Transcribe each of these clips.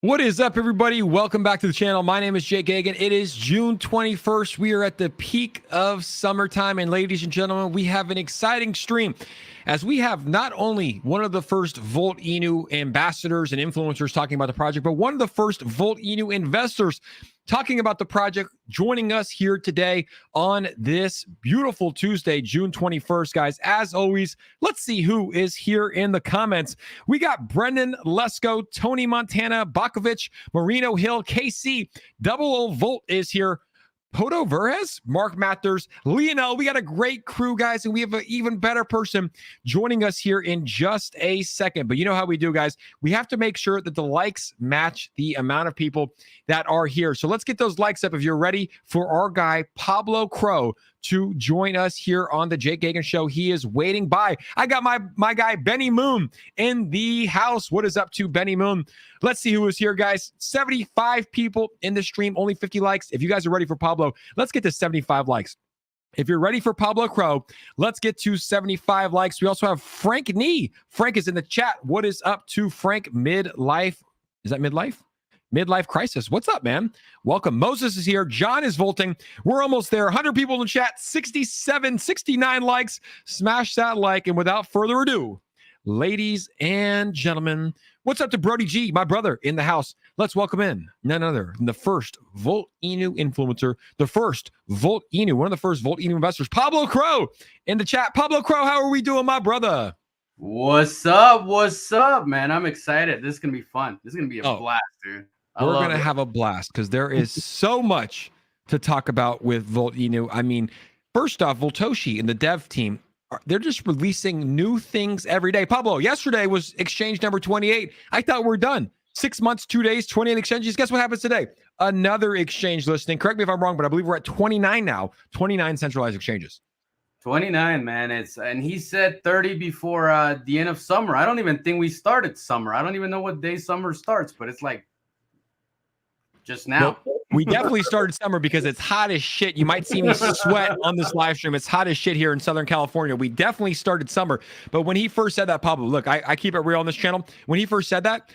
What is up, everybody? Welcome back to the channel. My name is Jake Gagan. It is June 21st. We are at the peak of summertime. And ladies and gentlemen, we have an exciting stream as we have not only one of the first 𝗪𝗧𝗎 ambassadors and influencers talking about the project, but one of the first 𝗪𝗧𝗎 investors talking about the project, joining us here today on this beautiful Tuesday, June 21st, guys. As always, let's see who is here in the comments. We got Brendan Lesko, Tony Montana, Bakovic, Marino Hill, KC, Double O Volt is here. Poto Verges, Mark Mathers, Lionel. We got a great crew, guys, and we have an even better person joining us here in just a second. But you know how we do, guys. We have to make sure that the likes match the amount of people that are here. So let's get those likes up if you're ready for our guy, Pablo Cro, to join us here on the Jake Gagan Show. He is waiting by. I got my guy, Benny Moon, in the house. What is up to Benny Moon? Let's see who is here, guys. 75 people in the stream, only 50 likes. If you guys are ready for Pablo, let's get to 75 likes. If you're ready for Pablo Cro, let's get to 75 likes. We also have Frank Nee. Frank is in the chat. What is up to Frank Midlife? Is that midlife? Midlife crisis. What's up, man? Welcome. Moses is here. John is volting. We're almost there. 100 people in the chat. 67, 69 likes. Smash that like. And without further ado, ladies and gentlemen, what's up to Brody G, my brother in the house? Let's welcome in none other than the first 𝗪𝗧𝗎 influencer, the first 𝗪𝗧𝗎, one of the first 𝗪𝗧𝗎 investors, Pablo Cro in the chat. Pablo Cro, how are we doing, my brother? What's up? What's up, man? I'm excited. This is going to be fun. This is going to be a blast, dude. We're going to have a blast because there is so much to talk about with 𝗪𝗧𝗎. I mean, first off, Voltoshi and the dev team, they're just releasing new things every day. Pablo, yesterday was exchange number 28. I thought we're done. 6 months, 2 days, 28 exchanges. Guess what happens today? Another exchange listing. Correct me if I'm wrong, but I believe we're at 29 now. 29 centralized exchanges. 29, man. And he said 30 before the end of summer. I don't even think we started summer. I don't even know what day summer starts, but it's like just now. Well, we definitely started summer because it's hot as shit. You might see me sweat on this live stream. It's hot as shit here in Southern California. We definitely started summer. But when he first said that, Pablo, look, I keep it real on this channel. When he first said that,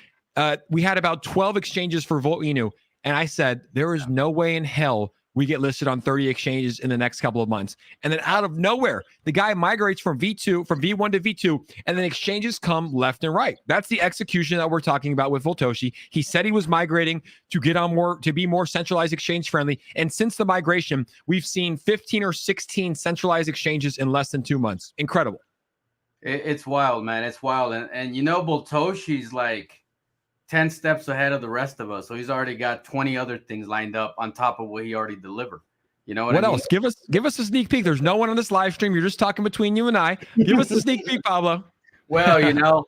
we had about 12 exchanges for 𝗪𝗧𝗎. And I said, there is no way in hell we get listed on 30 exchanges in the next couple of months. And then out of nowhere, the guy migrates from V1 to V2, and then exchanges come left and right. That's the execution that we're talking about with Voltoshi. He said he was migrating to get on more, to be more centralized exchange friendly. And since the migration, we've seen 15 or 16 centralized exchanges in less than 2 months. Incredible. It's wild, man. It's wild. And you know, Voltoshi's like 10 steps ahead of the rest of us. So he's already got 20 other things lined up on top of what he already delivered. You know what I mean? Else? Give us a sneak peek. There's no one on this live stream. You're just talking between you and I. Give us a sneak peek, Pablo. Well, you know,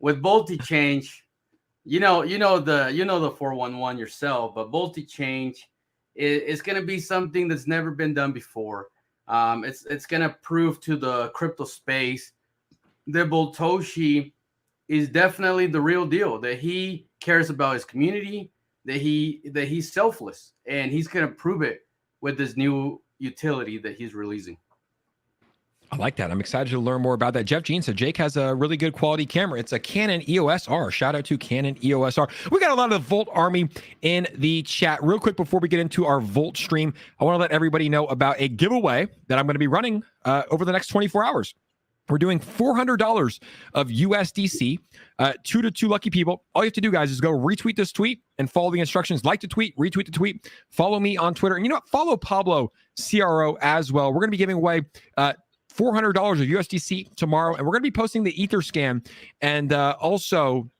with Voltichange, you know the 411 yourself, but Voltichange is going to be something that's never been done before. It's going to prove to the crypto space that Voltoshi is definitely the real deal, that he cares about his community, that he's selfless, and he's going to prove it with this new utility that he's releasing. I like that. I'm excited to learn more about that. Jeff Jean said Jake has a really good quality camera. It's a Canon EOS R. Shout out to Canon EOS R. We got a lot of the Volt Army in the chat. Real quick before we get into our Volt stream, I want to let everybody know about a giveaway that I'm going to be running over the next 24 hours. We're doing $400 of USDC, 2 to 2 lucky people. All you have to do, guys, is go retweet this tweet and follow the instructions. Like the tweet, retweet the tweet, follow me on Twitter. And you know what? Follow Pablo CRO as well. We're going to be giving away $400 of USDC tomorrow, and we're going to be posting the Etherscan. And also,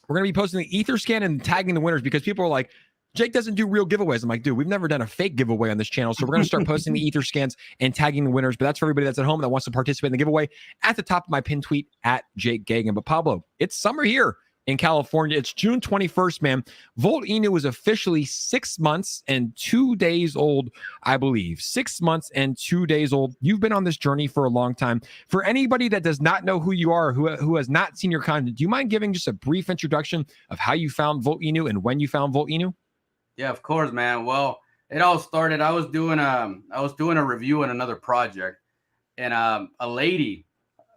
we're going to be posting the Etherscan and tagging the winners because people are like, Jake doesn't do real giveaways. I'm like, dude, we've never done a fake giveaway on this channel. So we're going to start posting the Etherscans and tagging the winners. But that's for everybody that's at home that wants to participate in the giveaway at the top of my pinned tweet at Jake Gagan. But Pablo, it's summer here in California. It's June 21st, man. 𝗪𝗧𝗎 was officially 6 months and 2 days old, I believe. 6 months and 2 days old. You've been on this journey for a long time. For anybody that does not know who you are, who has not seen your content, do you mind giving just a brief introduction of how you found 𝗪𝗧𝗎 and when you found 𝗪𝗧𝗎? Yeah, of course, man. Well, it all started. I was doing a review in another project, and a lady,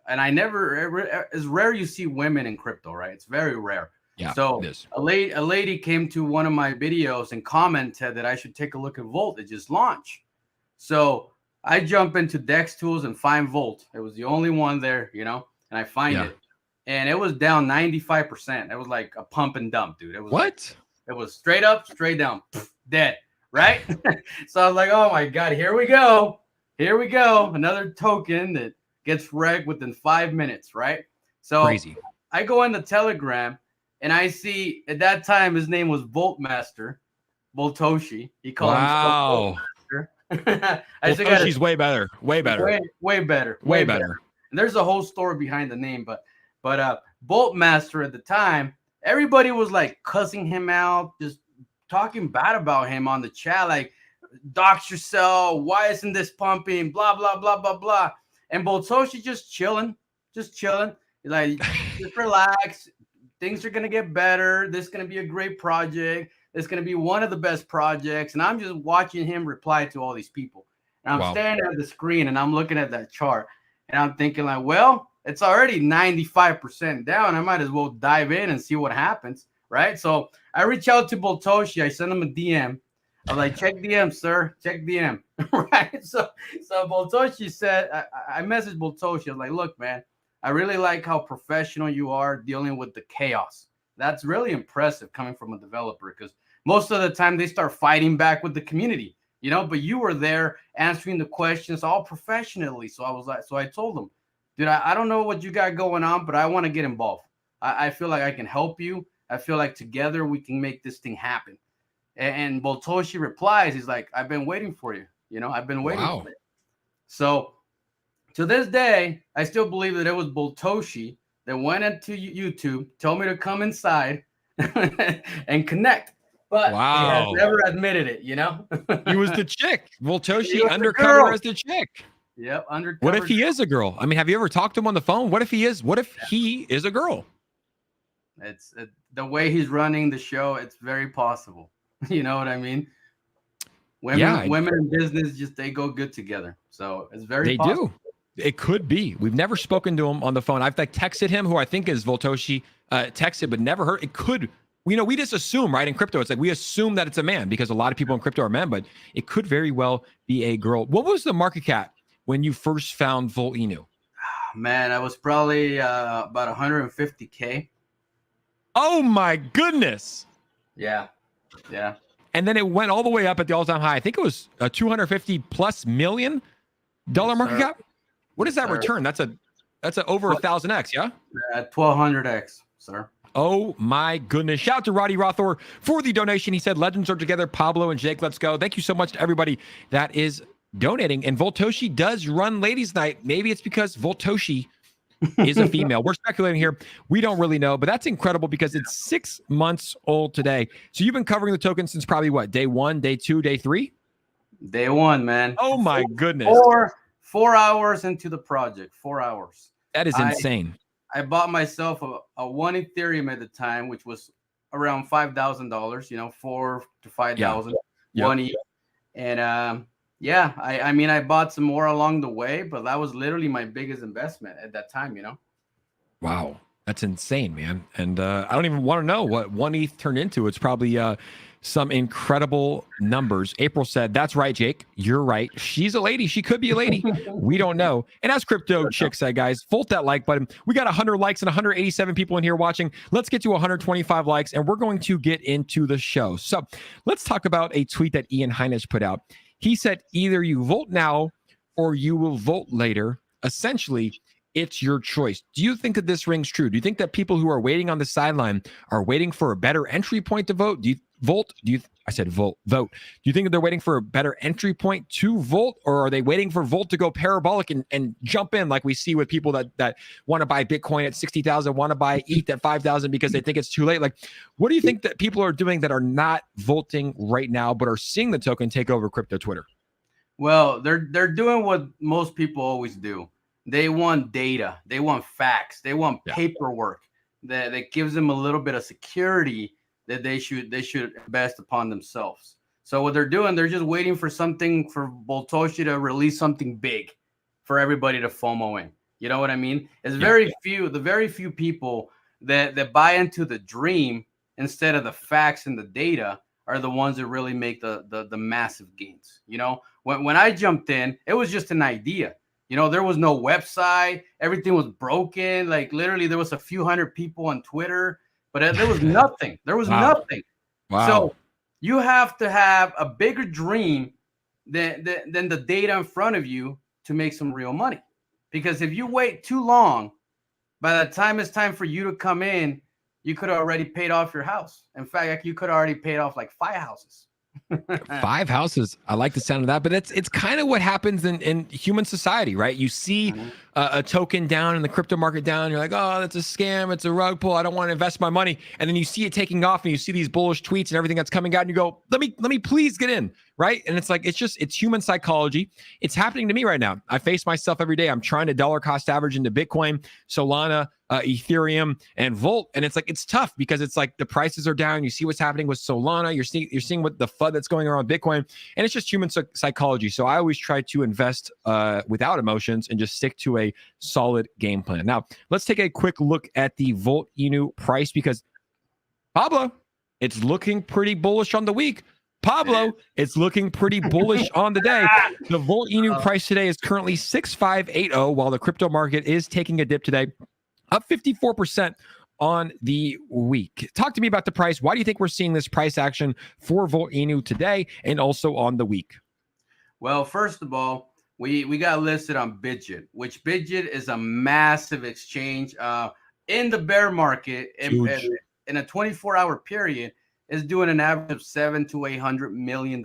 and I never. It's rare you see women in crypto, right? It's very rare. Yeah, So it is. a lady came to one of my videos and commented that I should take a look at Volt. It just launched. So I jump into Dex Tools and find Volt. It was the only one there, and I find it. And it was down 95%. It was like a pump and dump, dude. It was what? It was straight up, straight down, dead, right? So I was like, oh my God, here we go. Here we go. Another token that gets wrecked within 5 minutes, right? So Crazy. I go in the Telegram and I see at that time his name was Voltmaster, Voltoshi. He called himself Voltmaster. Voltoshi's way better. Way better. Way better. Way better. And there's a whole story behind the name, but Voltmaster at the time, everybody was like cussing him out, just talking bad about him on the chat, like dox yourself, why isn't this pumping, blah blah blah blah blah. And Voltoshi just chilling. Like, just relax. Things are gonna get better. This is gonna be a great project. It's gonna be one of the best projects. And I'm just watching him reply to all these people. And I'm staring at the screen and I'm looking at that chart. And I'm thinking, like, well, it's already 95% down. I might as well dive in and see what happens, right? So I reach out to Voltoshi. I send him a DM. I'm like, check DM, sir. Check DM, right? So Voltoshi said, I messaged Voltoshi. I was like, look, man, I really like how professional you are dealing with the chaos. That's really impressive coming from a developer, because most of the time they start fighting back with the community, but you were there answering the questions all professionally. So I told him, dude, I don't know what you got going on, but I want to get involved. I feel like I can help you. I feel like together we can make this thing happen. And Voltoshi replies, he's like, I've been waiting for you. I've been waiting for it. So to this day, I still believe that it was Voltoshi that went into YouTube, told me to come inside and connect. But he has never admitted it, He was the chick. Voltoshi undercover as the chick. Yep, undercover. What if he is a girl? I mean, have you ever talked to him on the phone? What if he is a girl? It's the way he's running the show. It's very possible. You know what I mean? Women in business, they go good together. So it's very possible. They do. It could be. We've never spoken to him on the phone. I've texted him, who I think is Voltoshi, texted, but never heard. It could. We just assume, right? In crypto, it's like we assume that it's a man because a lot of people in crypto are men, but it could very well be a girl. What was the market cap when you first found Volt Inu? Man, I was probably about 150K. Oh my goodness. Yeah. And then it went all the way up at the all-time high. I think it was a $250+ million market cap. What is that return? That's over 1,000x, yeah? 1,200x, sir. Oh my goodness. Shout out to Roddy Rothor for the donation. He said, legends are together. Pablo and Jake, let's go. Thank you so much to everybody that is donating. And Voltoshi does run ladies night. Maybe it's because Voltoshi is a female. We're speculating here. We don't really know, but that's incredible because it's 6 months old today. So you've been covering the token since probably what? Day 1, day 2, day 3? Day 1, man. Oh my goodness. 4 hours into the project. 4 hours. That is insane. I bought myself a 1 Ethereum at the time, which was around $5,000, 4 to 5,000. Yeah. 1 ETH. And I mean, I bought some more along the way, but that was literally my biggest investment at that time, Wow. That's insane, man. And I don't even want to know what 1 ETH turned into. It's probably some incredible numbers. April said, that's right, Jake. You're right. She's a lady. She could be a lady. We don't know. And as Crypto Chick said, guys, vote that like button. We got 100 likes and 187 people in here watching. Let's get to 125 likes, and we're going to get into the show. So let's talk about a tweet that Ian Heinisch put out. He said, either you vote now or you will vote later. Essentially, it's your choice. Do you think that this rings true? Do you think that people who are waiting on the sideline are waiting for a better entry point to vote? Do you vote? I said vote. Do you think that they're waiting for a better entry point to Volt, or are they waiting for Volt to go parabolic and jump in like we see with people that want to buy Bitcoin at 60,000, want to buy ETH at 5,000 because they think it's too late? Like, what do you think that people are doing that are not voting right now, but are seeing the token take over crypto Twitter? Well, they're doing what most people always do. They want data. They want facts. They want paperwork that gives them a little bit of security that they should invest upon themselves. So what they're doing, they're just waiting for something, for Voltoshi to release something big for everybody to FOMO in. You know what I mean? It's very few, the very few people that buy into the dream instead of the facts and the data are the ones that really make the massive gains. You know, when I jumped in, it was just an idea. You know, there was no website. Everything was broken. Like literally there was a few hundred people on Twitter, but there was nothing. There was nothing. Wow. So you have to have a bigger dream than the data in front of you to make some real money. Because if you wait too long, by the time it's time for you to come in, you could have already paid off your house. In fact, you could have already paid off like 5 houses. 5 houses. I like the sound of that, but it's kind of what happens in human society, right? You see a token down in the crypto market down, you're like, oh, that's a scam, it's a rug pull, I don't want to invest my money. And then you see it taking off and you see these bullish tweets and everything that's coming out and you go, let me please get in, right? And it's like, it's human psychology. It's happening to me right now. I face myself every day. I'm trying to dollar cost average into Bitcoin, Solana, Ethereum, and Volt, and it's like it's tough because it's like the prices are down. You see what's happening with Solana. You're seeing what the FUD that's going around Bitcoin, and it's just human psychology. So I always try to invest without emotions and just stick to a solid game plan. Now let's take a quick look at the Volt Inu price because Pablo, it's looking pretty bullish on the week. Pablo, it's looking pretty bullish on the day. The Volt Inu price today is currently 6,580, while the crypto market is taking a dip today, up 54% on the week. Talk to me about the price. Why do you think we're seeing this price action for Volt Inu today and also on the week? Well, first of all, we got listed on Bidget, which Bidget is a massive exchange. In the bear market, in a 24-hour period, is doing an average of $700 to $800 million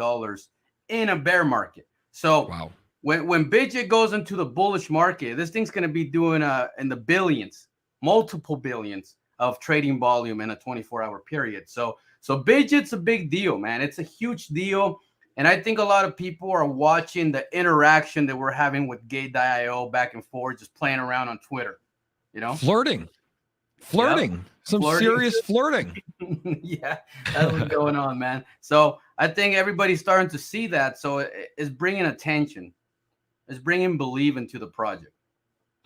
in a bear market. So wow. When Bidget goes into the bullish market, this thing's going to be doing in the billions, multiple billions of trading volume in a 24-hour period. So Bidget's a big deal, man. It's a huge deal. And I think a lot of people are watching the interaction that we're having with Gate.io back and forth, just playing around on Twitter, you know? Flirting. Yep. Some serious flirting. Yeah, that's what's going on, man. So I think everybody's starting to see that. So it's bringing attention. It's bringing belief into the project.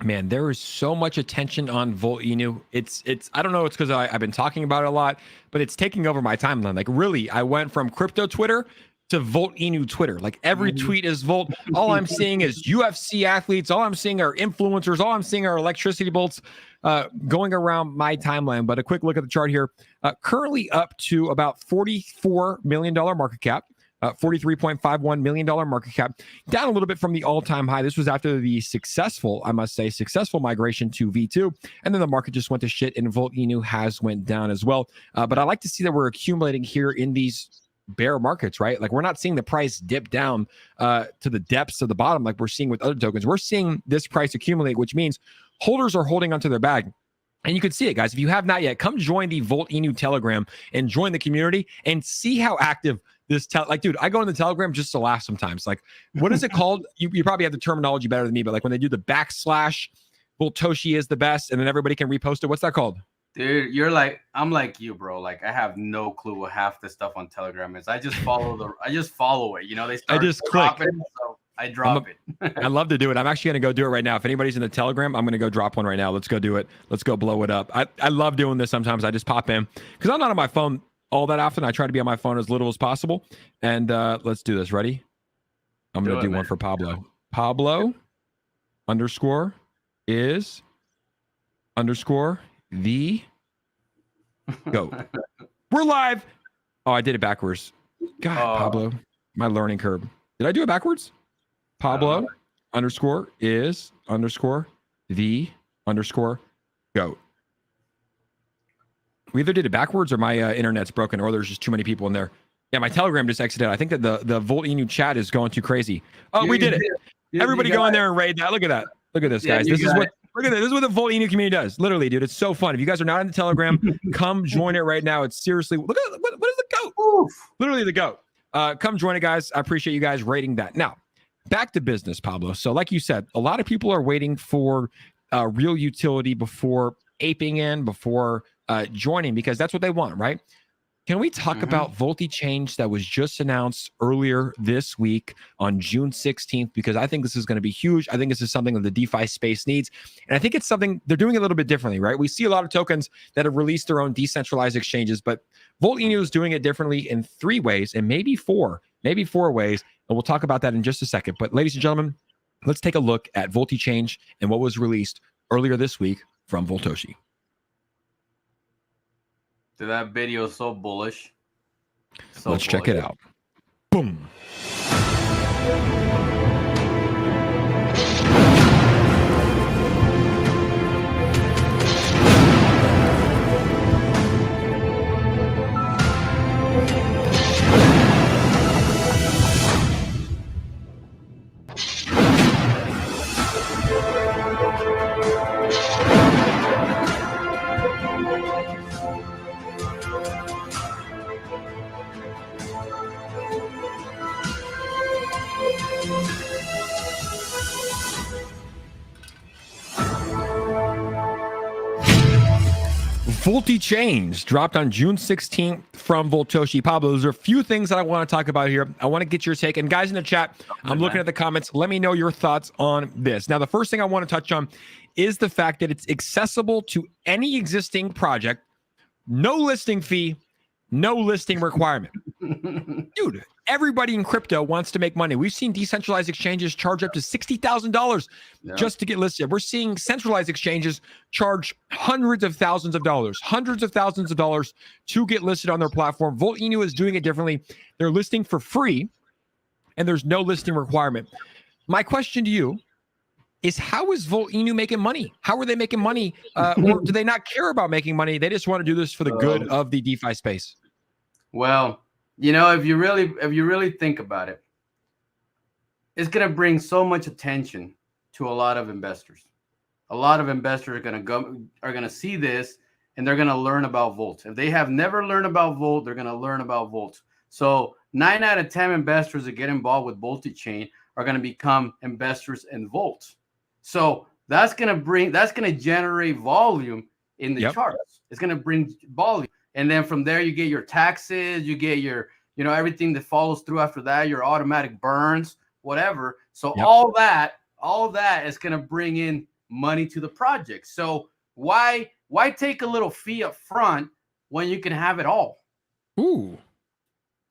Man, there is so much attention on Volt Inu. It's I don't know, it's because I've been talking about it a lot, but it's taking over my timeline. Like really, I went from crypto Twitter to Volt Inu Twitter. Like every tweet is Volt. All I'm seeing is UFC athletes. All I'm seeing are influencers. All I'm seeing are electricity bolts going around my timeline. But a quick look at the chart here. Currently up to about $44 million market cap. $43.51 million market cap, down a little bit from the all-time high. This was after the successful migration to V2, and then the market just went to shit, and Volt Inu has went down as well. But I like to see that we're accumulating here in these bear markets, right? Like we're not seeing the price dip down to the depths of the bottom like we're seeing with other tokens. We're seeing this price accumulate, which means holders are holding onto their bag. And you can see it, guys. If you have not yet, come join the Volt Inu Telegram and join the community and see how active this dude, I go in the Telegram just to laugh sometimes. Like, what is it called? You probably have the terminology better than me, but like when they do the / Voltoshi is the best, and then everybody can repost it. What's that called? Dude, I'm like you, bro. Like I have no clue what half the stuff on Telegram is. I just follow it. You know, they start dropping, so I drop it. I love to do it. I'm actually gonna go do it right now. If anybody's in the Telegram, I'm gonna go drop one right now. Let's go do it. Let's go blow it up. I love doing this sometimes. I just pop in because I'm not on my phone all that often. I try to be on my phone as little as possible. And let's do this. Ready? I'm going to do one for Pablo. Pablo _ is _ the GOAT. We're live. Oh, I did it backwards. God, Pablo, my learning curve. Did I do it backwards? Pablo _ is _ the _ GOAT. We either did it backwards or my internet's broken or there's just too many people in there. Yeah, my Telegram just exited. I think that the Volt Inu chat is going too crazy. Oh, we did it. Everybody go in there and raid that. Look at that. Look at this, guys. This is what this is what the Volt Inu community does. Literally, dude. It's so fun. If you guys are not in the Telegram, come join it right now. It's seriously, look at what is the GOAT? Oof. Literally the GOAT. Come join it, guys. I appreciate you guys rating that. Now, back to business, Pablo. So like you said, a lot of people are waiting for real utility before aping in, before joining, because that's what they want, right? Can we talk about Voltichange that was just announced earlier this week on June 16th? Because I think this is going to be huge. I think this is something that the DeFi space needs. And I think it's something they're doing a little bit differently, right? We see a lot of tokens that have released their own decentralized exchanges, but Voltinu is doing it differently in 3 ways and maybe 4 ways. And we'll talk about that in just a second. But ladies and gentlemen, let's take a look at Voltichange and what was released earlier this week from Voltoshi. Dude, that video is so bullish. Let's check it out. Boom. Voltichange dropped on June 16th from Voltoshi. Pablo, there's a few things that I want to talk about here. I want to get your take. And guys in the chat, I'm looking at the comments. Let me know your thoughts on this. Now, the first thing I want to touch on is the fact that it's accessible to any existing project. No listing fee, no listing requirement. Dude, everybody in crypto wants to make money. We've seen decentralized exchanges charge up to $60,000 just to get listed. We're seeing centralized exchanges charge hundreds of thousands of dollars to get listed on their platform. Voltinu is doing it differently. They're listing for free, and there's no listing requirement. My question to you is, how is Voltinu making money? How are they making money? Or do they not care about making money? They just want to do this for the good of the DeFi space. Well, you know, if you really think about it, it's going to bring so much attention to a lot of investors. A lot of investors are going to see this, and they're going to learn about Volt. If they have never learned about Volt, they're going to learn about Volt. So 9 out of 10 investors that get involved with Voltichange are going to become investors in Volt. So that's going to generate volume in the charts. It's going to bring volume. And then from there, you get your taxes, you get your, you know, everything that follows through after that, your automatic burns, whatever. So all that is going to bring in money to the project. So why take a little fee up front when you can have it all? Ooh,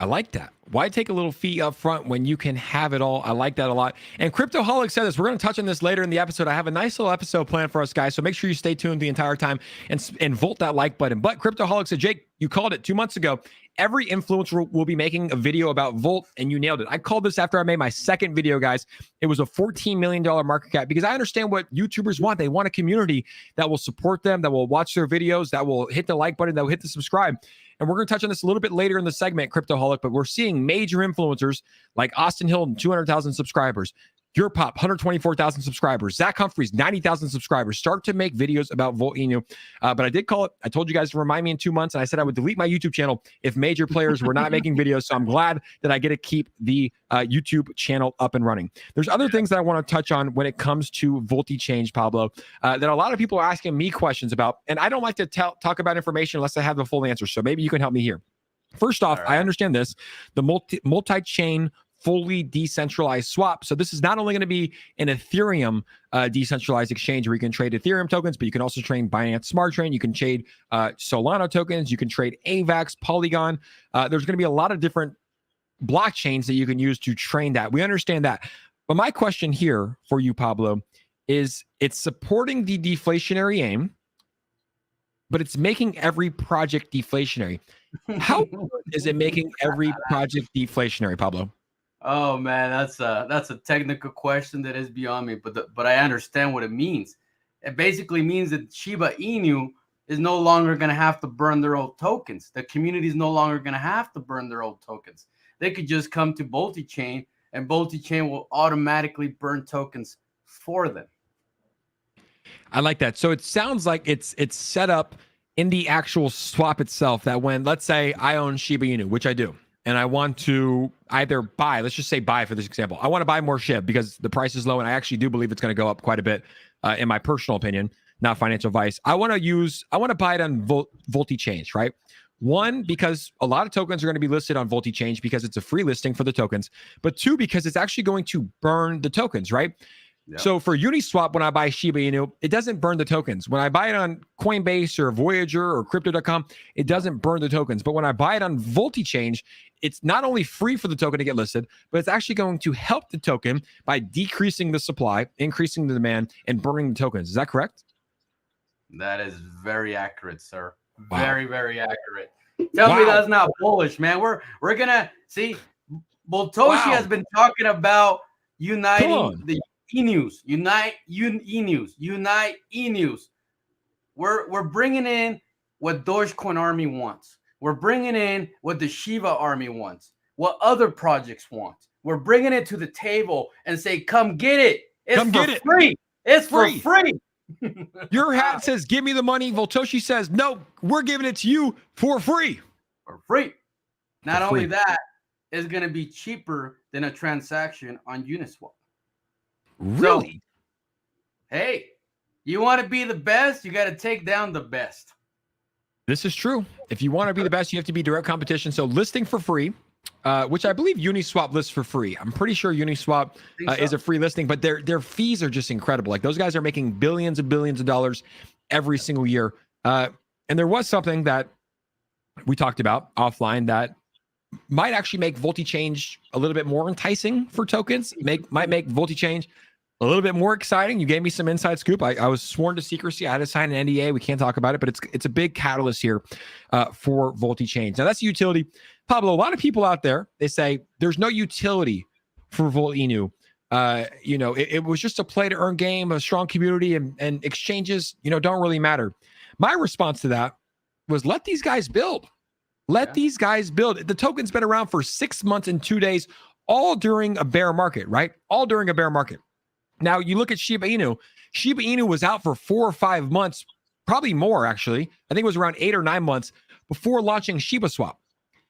I like that. Why take a little fee up front when you can have it all? I like that a lot. And Cryptoholic said this. We're going to touch on this later in the episode. I have a nice little episode planned for us, guys. So make sure you stay tuned the entire time and vote that like button. But Cryptoholic said, Jake, you called it 2 months ago. Every influencer will be making a video about Volt, and you nailed it. I called this after I made my second video, guys. It was a $14 million market cap, because I understand what YouTubers want. They want a community that will support them, that will watch their videos, that will hit the like button, that will hit the subscribe. And we're going to touch on this a little bit later in the segment, Cryptoholic, but we're seeing major influencers like Austin Hill, 200,000 subscribers, Your Pop, 124,000 subscribers, Zach Humphreys, 90,000 subscribers, start to make videos about Voltinu. But I did call it. I told you guys to remind me in 2 months, and I said I would delete my YouTube channel if major players were not making videos. So I'm glad that I get to keep the YouTube channel up and running. There's other things that I want to touch on when it comes to Voltichange, Pablo, that a lot of people are asking me questions about, and I don't like to talk about information unless I have the full answer. So maybe you can help me here. First off, I understand this, the multi-chain fully decentralized swap. So this is not only going to be an Ethereum decentralized exchange where you can trade Ethereum tokens, but you can also trade Binance Smart Chain. You can trade Solana tokens. You can trade AVAX, Polygon. There's going to be a lot of different blockchains that you can use to train that. We understand that. But my question here for you, Pablo, is it's supporting the deflationary aim, but it's making every project deflationary. How is it making every project deflationary, Pablo? Oh man, that's a technical question that is beyond me, but I understand what it means. It basically means that Shiba Inu is no longer going to have to burn their old tokens. The community is no longer going to have to burn their old tokens. They could just come to Voltichange, and Voltichange will automatically burn tokens for them. I like that. So it sounds like it's set up in the actual swap itself, that when, let's say I own Shiba Inu, which I do, and I want to either buy, let's just say buy for this example. I want to buy more SHIB because the price is low, and I actually do believe it's going to go up quite a bit, in my personal opinion, not financial advice. I want to buy it on Voltichange, right? One, because a lot of tokens are going to be listed on Voltichange because it's a free listing for the tokens. But two, because it's actually going to burn the tokens, right? Yep. So for Uniswap, when I buy Shiba Inu, it doesn't burn the tokens. When I buy it on Coinbase or Voyager or Crypto.com, it doesn't burn the tokens. But when I buy it on Voltichange, it's not only free for the token to get listed, but it's actually going to help the token by decreasing the supply, increasing the demand, and burning the tokens. Is that correct? That is very accurate, sir. Wow. Very, very accurate. Tell me that's not bullish, man. We're gonna see. Boltoshi has been talking about uniting the e-news, unite e-news. We're bringing in what Dogecoin Army wants. We're bringing in what the Shiba Army wants, what other projects want. We're bringing it to the table and say, come get it. It's free. It's for free. Your hat says, give me the money. Voltoshi says, no, we're giving it to you for free. For free. Not only that, it's going to be cheaper than a transaction on Uniswap. Really? So, hey, you want to be the best, you got to take down the best. This is true. If you want to be the best, you have to be direct competition. So listing for free, which I believe Uniswap lists for free. I'm pretty sure Uniswap is a free listing, but their fees are just incredible. Like those guys are making billions and billions of dollars every single year. And there was something that we talked about offline that might actually make Voltichange a little bit more enticing for tokens. Might make Voltichange a little bit more exciting. You gave me some inside scoop. I was sworn to secrecy. I had to sign an NDA. We can't talk about it, but it's a big catalyst here for Voltichange. Now that's a utility. Pablo, a lot of people out there, they say there's no utility for Volt Inu. It was just a play to earn game, a strong community, and exchanges, don't really matter. My response to that was let these guys build. Let these guys build. The token's been around for 6 months and 2 days, all during a bear market, right? All during a bear market. Now, you look at Shiba Inu. Shiba Inu was out for 4 or 5 months, probably more, actually. I think it was around 8 or 9 months before launching Shiba Swap.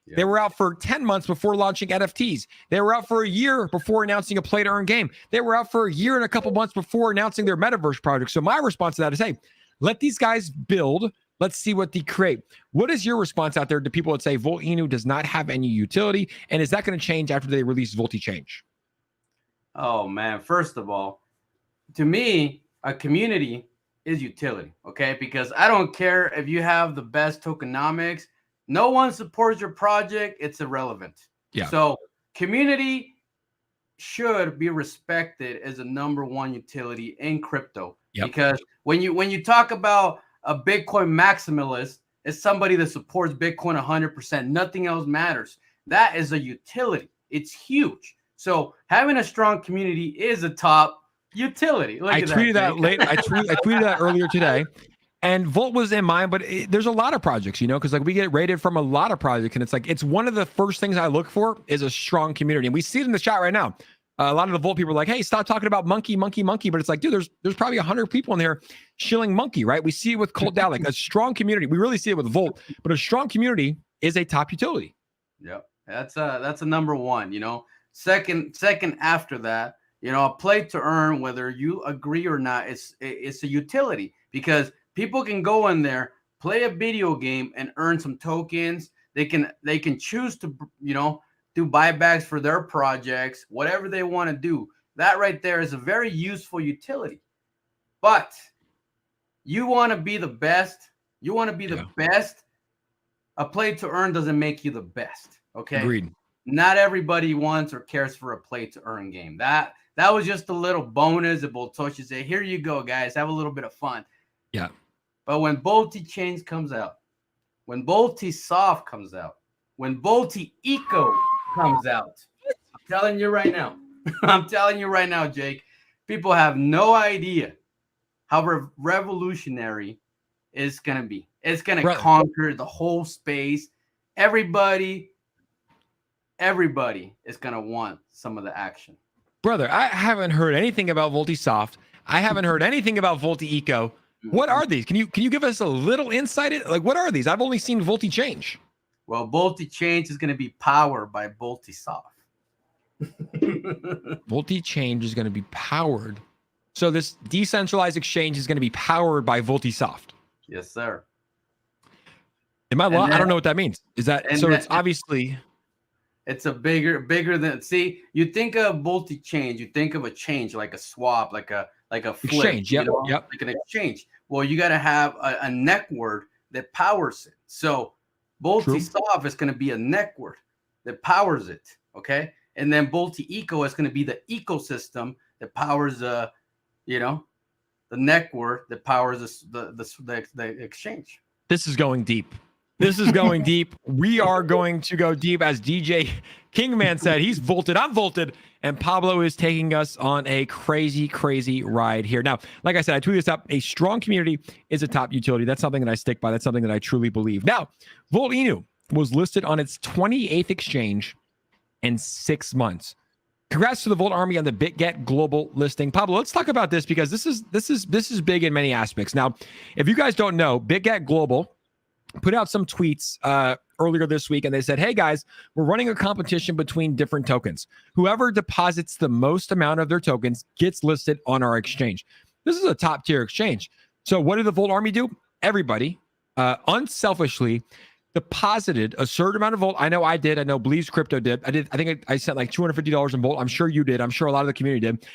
Yeah. They were out for 10 months before launching NFTs. They were out for a year before announcing a play-to-earn game. They were out for a year and a couple months before announcing their Metaverse project. So my response to that is, hey, let these guys build. Let's see what they create. What is your response out there to people that say Volt Inu does not have any utility? And is that going to change after they release Voltichange? Oh, man. First of all, to me, a community is utility, okay? Because I don't care if you have the best tokenomics. No one supports your project. It's irrelevant. Yeah. So community should be respected as a #1 utility in crypto. Yep. Because when you talk about a Bitcoin maximalist, it's somebody that supports Bitcoin 100%. Nothing else matters. That is a utility. It's huge. So having a strong community is a top utility. I tweeted that late. I tweeted that earlier today, and Volt was in mine. But there's a lot of projects, because like we get rated from a lot of projects, and it's one of the first things I look for is a strong community, and we see it in the chat right now. A lot of the Volt people are like, hey, stop talking about monkey. But it's like, dude, there's probably 100 people in there shilling monkey, right? We see it with Cold Dalek, a strong community. We really see it with Volt, but a strong community is a top utility. Yep. That's a #1, Second after that, a play to earn, whether you agree or not, it's a utility because people can go in there, play a video game and earn some tokens. They can choose to, do buybacks for their projects, whatever they want to do. That right there is a very useful utility. But you want to be the best. You want to be the best. A play to earn doesn't make you the best. Okay. Agreed. Not everybody wants or cares for a play to earn game. That was just a little bonus that Boltoshi said, here you go, guys. Have a little bit of fun. Yeah. But when Voltichange comes out, when Voltisoft comes out, when VoltiEco comes out, I'm telling you right now, Jake, people have no idea how revolutionary it's going to be. It's going to conquer the whole space. Everybody is going to want some of the action. Brother, I haven't heard anything about Voltisoft. I haven't heard anything about VoltiEco. What are these? Can you give us a little insight? Like, what are these? I've only seen Voltichange. Well, Voltichange is going to be powered by Voltisoft. Voltichange is going to be powered. So this decentralized exchange is going to be powered by Voltisoft. Yes, sir. Am I And I don't then know what that means. Is that and so? then It's obviously it's a bigger than, see, you think of Voltichange, you think of a change like a swap, like a flip, exchange. Yep. Yep. like an exchange. Well, you got to have a network that powers it. So True. Voltisoft is going to be a network that powers it. Okay. And then Volti-Eco is going to be the ecosystem that powers you know, the network that powers the exchange. This is going deep. This is going deep. We are going to go deep. As DJ Kingman said, he's volted. I'm volted. And Pablo is taking us on a crazy, crazy ride here. Now, like I said, I tweeted this up. A strong community is a top utility. That's something that I stick by. That's something that I truly believe. Now, Volte was listed on its 28th exchange in 6 months. Congrats to the Volt Army on the BitGet global listing. Pablo, let's talk about this because this is big in many aspects. Now, if you guys don't know, BitGet Global put out some tweets earlier this week, and they said, hey guys, we're running a competition between different tokens. Whoever deposits the most amount of their tokens gets listed on our exchange. This is a top tier exchange. So what did the Volt Army do? Everybody unselfishly deposited a certain amount of Volt. I know I did. I know Bleav Crypto did. I think I sent like $250 in Volt. I'm sure you did. I'm sure a lot of the community did.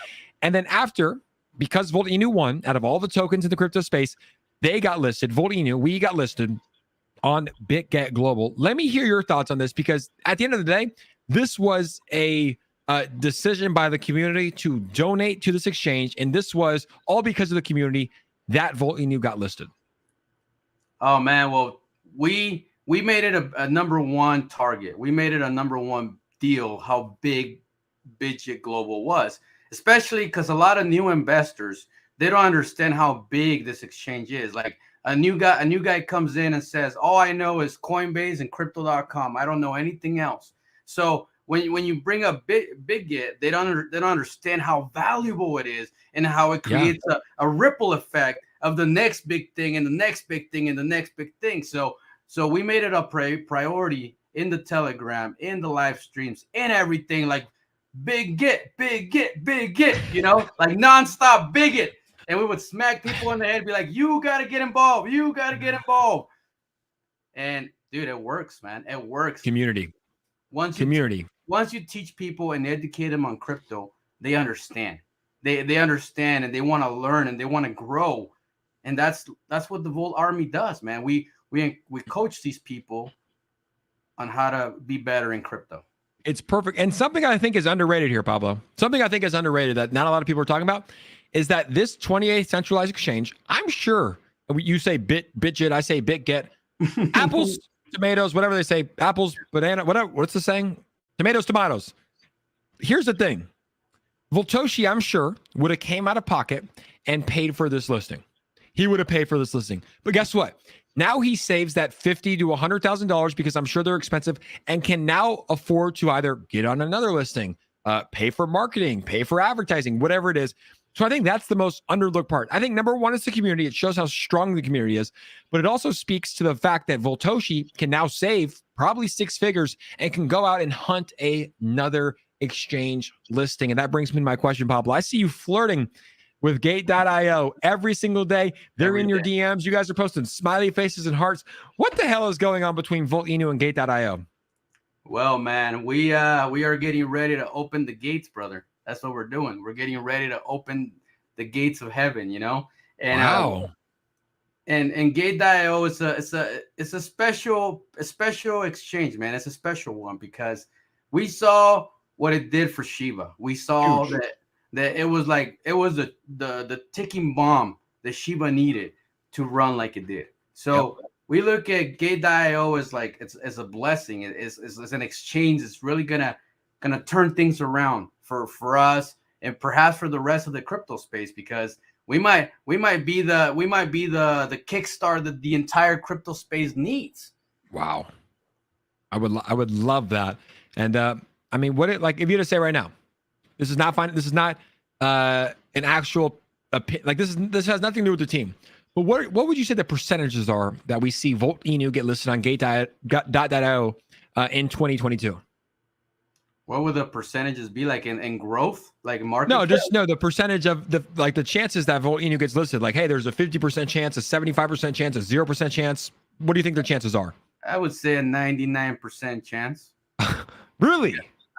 And then after, because Volt won out of all the tokens in the crypto space, they got listed. Volt we got listed on BitGet Global. Let me hear your thoughts on this, because at the end of the day, this was a decision by the community to donate to this exchange, and this was all because of the community that Volt got listed. Oh man, well, we made it a number one target. We made it a number one deal how big BitGet Global was, especially because a lot of new investors, they don't understand how big this exchange is. Like, a new guy comes in and says, all I know is Coinbase and crypto.com. I don't know anything else. So when you bring up BitGet, they don't understand how valuable it is and how it creates a ripple effect of the next big thing and the next big thing and the next big thing. So we made it a priority in the Telegram, in the live streams, in everything, like BitGet, you know, like nonstop BitGet. And we would smack people in the head and be like, you got to get involved. You got to get involved. And dude, it works, man. It works. Community. Once you teach people and educate them on crypto, they understand. They understand, and they want to learn, and they want to grow. And that's what the Volt Army does, man. We coach these people on how to be better in crypto. It's perfect. And something I think is underrated here, Pablo, something I think is underrated that not a lot of people are talking about, is that this 28th centralized exchange, I'm sure you say BitGet, I say BitGet, apples, tomatoes, whatever they say, apples, banana, whatever. What's the saying? Tomatoes. Here's the thing. Voltoshi, I'm sure, would have came out of pocket and paid for this listing. He would have paid for this listing. But guess what? Now he saves that $50,000 to $100,000 because I'm sure they're expensive, and can now afford to either get on another listing, pay for marketing, pay for advertising, whatever it is. So I think that's the most underlooked part. I think number one is the community. It shows how strong the community is, but it also speaks to the fact that Voltoshi can now save probably 6 figures and can go out and hunt another exchange listing. And that brings me to my question, Pablo. I see you flirting with Gate.io every single day. They're in your DMs. You guys are posting smiley faces and hearts. What the hell is going on between Volt and Gate.io? Well, man, we are getting ready to open the gates, brother. That's what we're doing. We're getting ready to open the gates of heaven, you know. And wow. And Gate.io is a special exchange, man. It's a special one because we saw what it did for Shiba. We saw that it was the ticking bomb that Shiba needed to run like it did. So we look at Gate.io as like it's a blessing. It's an exchange. It's really gonna turn things around for us and perhaps for the rest of the crypto space, because we might be the kickstart that the entire crypto space needs. Wow, I would love that. And I mean, what it like if you had to say right now, this is not fine. This is not an actual like this has nothing to do with the team. But what would you say the percentages are that we see Volt get listed on Gate.io in 2022? What would the percentages be like in growth, like market? No, the percentage of the chances that Volt gets listed. Like, hey, there's a 50% chance, a 75% chance, a 0% chance. What do you think the chances are? I would say a 99% chance. Really?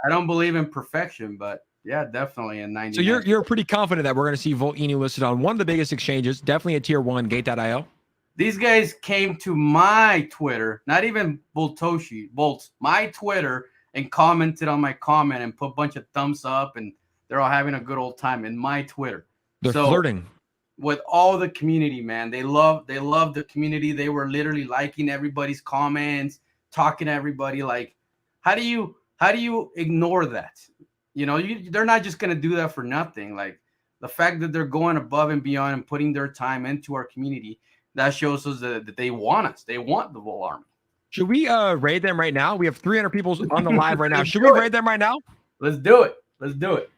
I don't believe in perfection, but yeah, definitely a 99%. So you're pretty confident that we're going to see Volt.inu listed on one of the biggest exchanges, definitely a tier 1, Gate.io. These guys came to my Twitter, not even Volts, my Twitter, and commented on my comment and put a bunch of thumbs up, and they're all having a good old time in my Twitter. They're flirting with all the community, man. They love the community. They were literally liking everybody's comments, talking to everybody. Like, how do you ignore that? You know, they're not just gonna do that for nothing. Like, the fact that they're going above and beyond and putting their time into our community, that shows us that they want us. They want the Volt Army. Should we raid them right now? We have 300 people on the live right now. Should we raid them right now? Let's do it. Let's do it.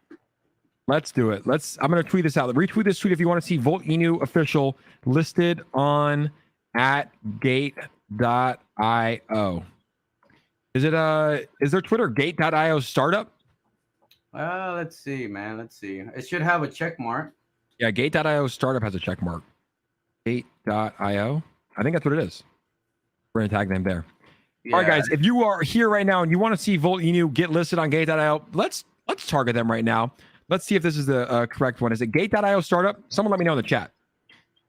Let's do it. I'm going to tweet this out. Retweet this tweet if you want to see Volt.inu official listed on at gate.io. Is their Twitter gate.io startup? Let's see, man. Let's see. It should have a check mark. Yeah, gate.io startup has a check mark. Gate.io. I think that's what it is. We're going to tag them there. Yeah. All right, guys. If you are here right now and you want to see Volt.inu get listed on gate.io, let's target them right now. Let's see if this is the correct one. Is it gate.io startup? Someone let me know in the chat.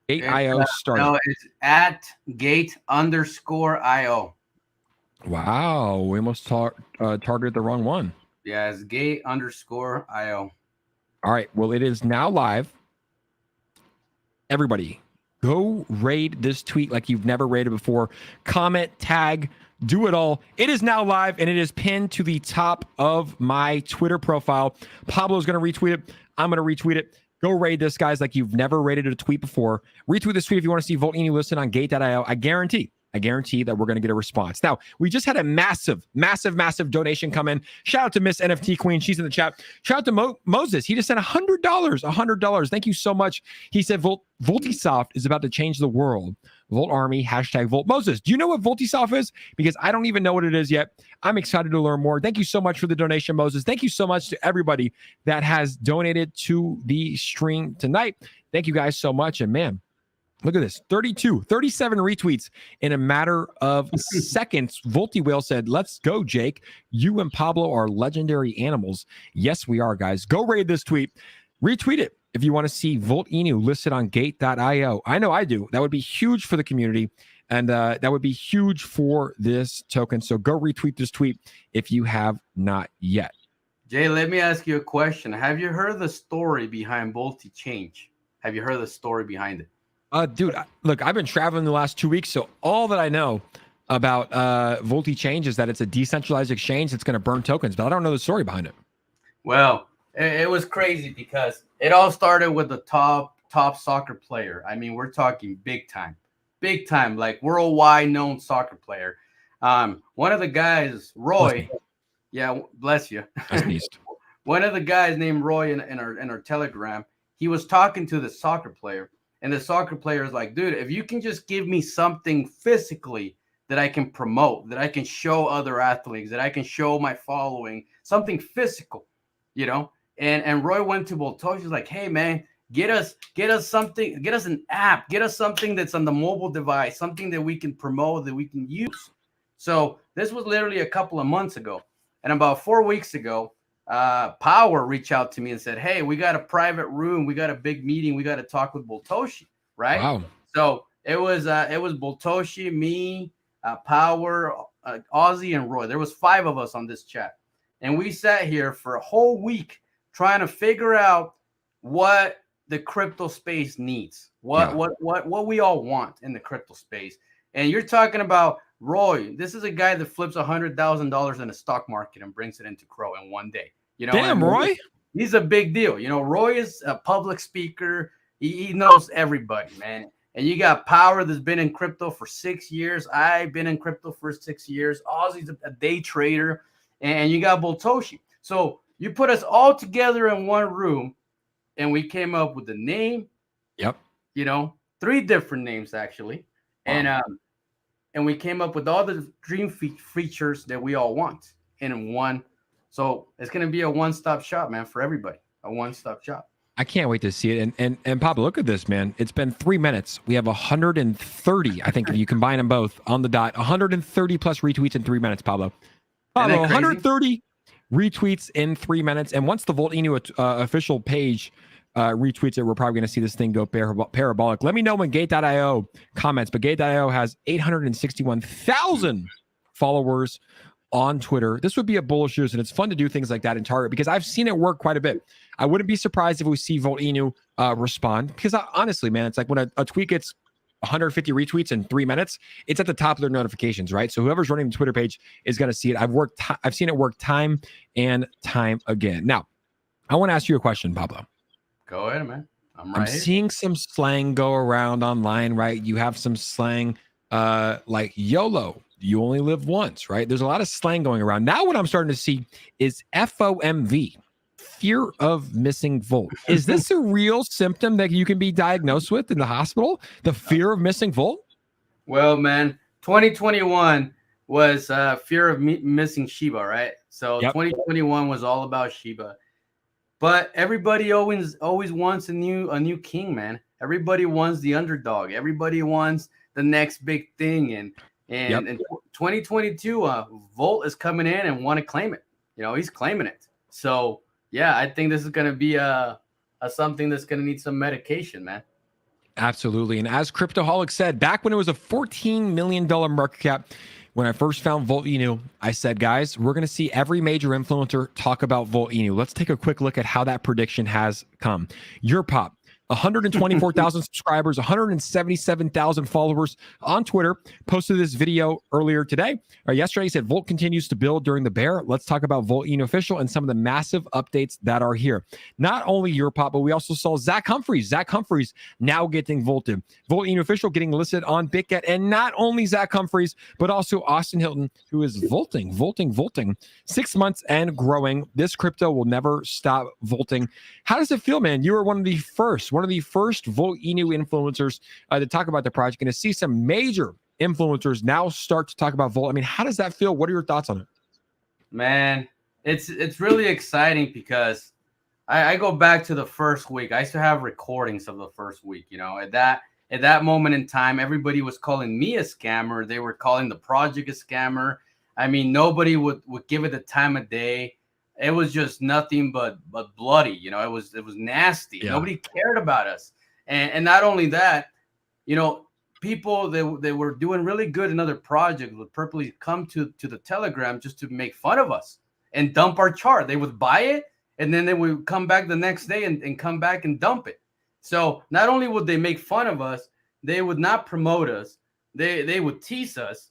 Gate.io startup. No, it's at gate_io. Wow. We almost targeted the wrong one. Yeah, it's gate_io. All right. Well, it is now live. Everybody, go raid this tweet like you've never raided before. Comment, tag, do it all. It is now live, and it is pinned to the top of my Twitter profile. Pablo's going to retweet it. I'm going to retweet it. Go raid this, guys, like you've never raided a tweet before. Retweet this tweet if you want to see Volt.inu listed on gate.io. I guarantee that we're going to get a response. Now, we just had a massive donation come in. Shout out to Miss NFT Queen. She's in the chat. Shout out to Moses. He just sent $100. Thank you so much. He said Voltichange is about to change the world. Volt Army, #Volt. Moses, do you know what Voltichange is? Because I don't even know what it is yet. I'm excited to learn more. Thank you so much for the donation, Moses. Thank you so much to everybody that has donated to the stream tonight. Thank you guys so much. And man, look at this, 37 retweets in a matter of seconds. Volty Whale said, let's go, Jake. You and Pablo are legendary animals. Yes, we are, guys. Go raid this tweet. Retweet it if you want to see Volt.inu listed on gate.io. I know I do. That would be huge for the community, and that would be huge for this token. So go retweet this tweet if you have not yet. Jay, let me ask you a question. Have you heard the story behind Voltichange? Have you heard the story behind it? Dude, look, I've been traveling the last 2 weeks, so all that I know about Voltichange is that it's a decentralized exchange that's going to burn tokens, but I don't know the story behind it. Well, it was crazy because it all started with the top soccer player. I mean, we're talking big time, like worldwide known soccer player. One of the guys, Roy, yeah, bless you. One of the guys named Roy in our Telegram, he was talking to the soccer player. And the soccer player is like, dude, if you can just give me something physically that I can promote, that I can show other athletes, that I can show my following, something physical, you know? And Roy went to Voltage. He's like, hey, man, get us something, get us an app, get us something that's on the mobile device, something that we can promote, that we can use. So this was literally a couple of months ago. And about 4 weeks ago, Power reached out to me and said, hey, we got a private room, we got a big meeting, we got to talk with Boltoshi, right? Wow. So it was Boltoshi, me, Power, Ozzy, and Roy. There was 5 of us on this chat, and we sat here for a whole week trying to figure out what the crypto space needs, what we all want in the crypto space. And you're talking about Roy. This is a guy that flips $100,000 in the stock market and brings it into Cro in one day. You know, damn, Roy. He's a big deal. You know, Roy is a public speaker. He knows everybody, man. And you got Power that's been in crypto for 6 years. I've been in crypto for 6 years. Ozzy's a day trader, and you got Boltoshi. So you put us all together in one room, and we came up with the name. Yep. You know, 3 different names actually, wow. And we came up with all the dream features that we all want in one. So it's going to be a one-stop shop, man, for everybody. A one-stop shop. I can't wait to see it. And Pablo, look at this, man. It's been 3 minutes. We have 130, I think, if you combine them both on the dot. 130 plus retweets in 3 minutes, Pablo. Pablo, 130 retweets in 3 minutes. And once the Volt official page retweets it, we're probably going to see this thing go parabolic. Let me know when Gate.io comments, but Gate.io has 861,000 followers on Twitter. This would be a bullish news, and it's fun to do things like that in Target because I've seen it work quite a bit. I wouldn't be surprised if we see Volt respond because honestly, man, it's like when a tweet gets 150 retweets in 3 minutes, it's at the top of their notifications, right? So whoever's running the Twitter page is going to see it. I've seen it work time and time again. Now, I want to ask you a question, Pablo. Go ahead, man. I'm seeing some slang go around online, right? You have some slang like YOLO. You only live once, right? There's a lot of slang going around. Now what I'm starting to see is FOMV, fear of missing volt. Is this a real symptom that you can be diagnosed with in the hospital? The fear of missing volt? Well, man, 2021 was fear of missing Shiba, right? So 2021 was all about Shiba. But everybody always wants a new king, man. Everybody wants the underdog. Everybody wants the next big thing. And in 2022, Volt is coming in and want to claim it. You know, he's claiming it. So yeah, I think this is going to be a something that's going to need some medication, man. Absolutely. And as Cryptoholic said, back when it was a $14 million market cap, when I first found Volt, I said, guys, we're going to see every major influencer talk about Volt. Let's take a quick look at how that prediction has come. 𝗪𝗓𝗡, 124,000 subscribers, 177,000 followers on Twitter, posted this video earlier today or yesterday. He said Volt continues to build during the bear. Let's talk about Volt official and some of the massive updates that are here. Not only 𝗪𝗓𝗡, but we also saw Zach Humphreys. Zach Humphreys now getting Volted. Volt official getting listed on BitGet, and not only Zach Humphreys, but also Austin Hilton, who is volting 6 months and growing. This crypto will never stop volting. How does it feel, man? You were one of the first Volt influencers to talk about the project. Going to see some major influencers now start to talk about Volt. I mean, how does that feel? What are your thoughts on it? Man, it's really exciting because I go back to the first week. I used to have recordings of the first week. At that moment in time, everybody was calling me a scammer. They were calling the project a scammer. I mean, nobody would give it the time of day. It was just nothing but bloody. It was nasty. Yeah. Nobody cared about us. And not only that, people they were doing really good in other projects would purposely come to the Telegram just to make fun of us and dump our chart. They would buy it and then they would come back the next day and come back and dump it. So not only would they make fun of us, they would not promote us. They would tease us.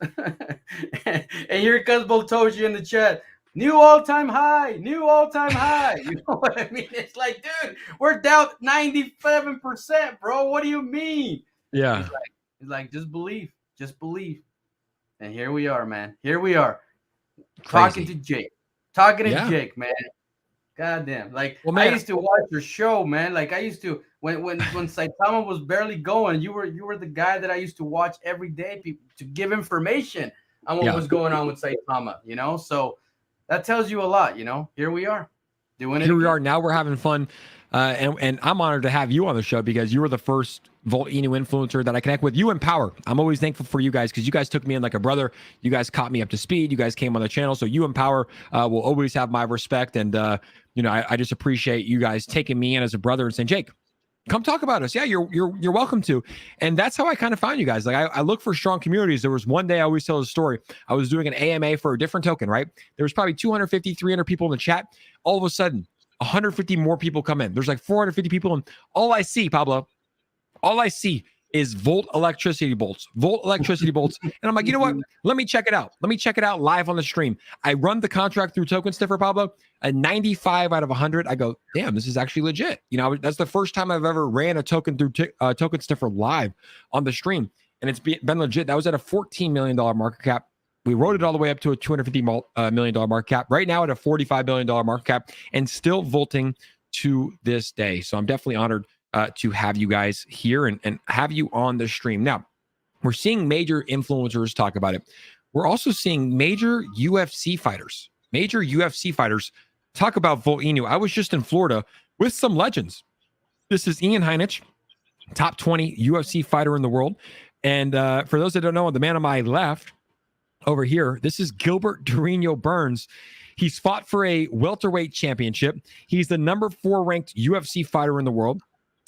And here comes Voltoshi in the chat. New all-time high. You know what I mean? It's like, dude, we're down 97%, bro. What do you mean? Yeah. It's like just believe. And here we are, man. Here we are. Talking to Jake, Jake, man. Goddamn. Like, well, man, I used to watch your show, man. Like I used to when 𝗖𝗓𝗡 was barely going, you were the guy that I used to watch every day to give information on what was going on with 𝗖𝗓𝗡, So that tells you a lot, Here we are doing it. Here we are. Now we're having fun. And I'm honored to have you on the show because you were the first Volt influencer that I connect with. You empower. I'm always thankful for you guys because you guys took me in like a brother. You guys caught me up to speed. You guys came on the channel. So you empower will always have my respect. And, I just appreciate you guys taking me in as a brother and saying, Jake, come talk about us. Yeah, you're welcome to. And that's how I kind of found you guys. Like I look for strong communities. There was one day I always tell the story. I was doing an AMA for a different token, right? There was probably 250, 300 people in the chat. All of a sudden, 150 more people come in. There's like 450 people. And all I see, Pablo, is Volt electricity bolts. And I'm like, you know what? Let me check it out. Live on the stream. I run the contract through Token Sniffer, Pablo. A 95 out of 100. I go, damn, this is actually legit. That's the first time I've ever ran a token through Token Sniffer live on the stream. And it's been legit. That was at a $14 million market cap. We rode it all the way up to a $250 million market cap. Right now at a $45 billion market cap and still volting to this day. So I'm definitely honored to have you guys here and have you on the stream. Now, we're seeing major influencers talk about it. We're also seeing major UFC fighters talk about Volt. I was just in Florida with some legends. This is 𝗖𝗓𝗓, top 20 UFC fighter in the world. And for those that don't know, the man on my left over here, this is Gilbert Durinho Burns. He's fought for a welterweight championship. He's the number 4 ranked UFC fighter in the world.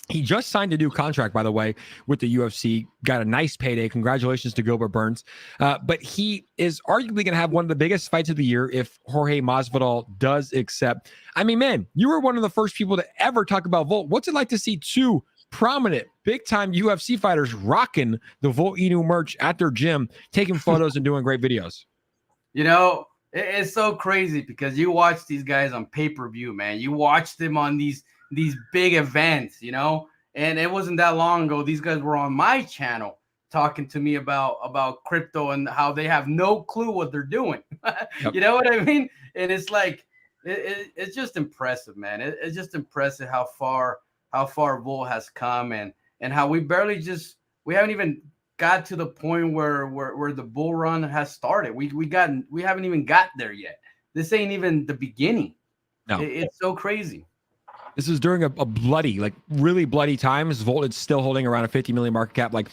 He just signed a new contract, by the way, with the UFC. Got a nice payday. Congratulations to Gilbert Burns. But he is arguably going to have one of the biggest fights of the year if Jorge Masvidal does accept. I mean, man, you were one of the first people to ever talk about Volt. What's it like to see 2 prominent, big-time UFC fighters rocking the Volt Inu merch at their gym, taking photos and doing great videos? You know, it's so crazy because you watch these guys on pay-per-view, man. You watch them on these big events, you know, and it wasn't that long ago. These guys were on my channel talking to me about crypto and how they have no clue what they're doing. Yep. You know what I mean? And it's like, it's just impressive, man. It's just impressive how far Volt has come and how we haven't even got to the point where the bull run has started. We haven't even got there yet. This ain't even the beginning. No, it's so crazy. This is during a bloody, like really bloody times. Volt is still holding around a 50 million market cap. Like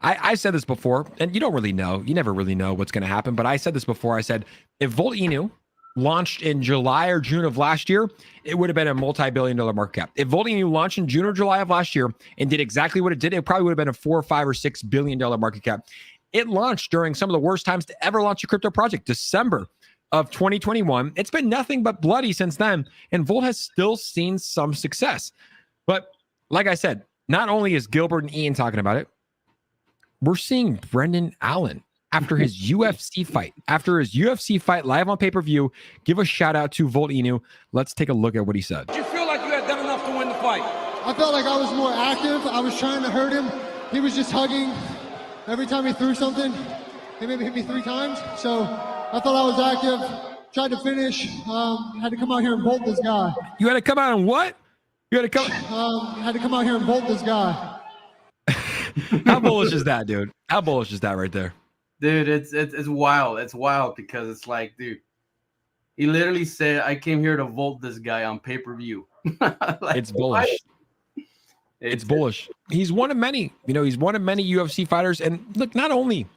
I said this before, and you don't really know. You never really know what's going to happen. But I said this before. I said, if Volt Inu launched in July or June of last year, it would have been a multi-billion-dollar market cap. If Volt Inu launched in June or July of last year and did exactly what it did, it probably would have been a $4 or $5 or $6 billion market cap. It launched during some of the worst times to ever launch a crypto project, December of 2021. It's been nothing but bloody since then, and Volt has still seen some success. But like I said, not only is Gilbert and Ian talking about it, we're seeing Brendan Allen after his UFC fight live on pay-per-view. Give a shout out to Volt Inu. Let's take a look at what he said. Did you feel like you had done enough to win the fight? I felt like I was more active. I was trying to hurt him. He was just hugging. Every time he threw something, he maybe hit me 3 times. So I thought I was active. Tried to finish. Had to come out here and bolt this guy. You had to come out and what? You had to come. Had to come out here and bolt this guy. How bullish is that, dude? How bullish is that right there? Dude, it's wild. It's wild because it's like, dude, he literally said, I came here to Volt this guy on pay-per-view. Like, it's bullish. It's bullish. He's one of many. You know, he's one of many UFC fighters. And look, not only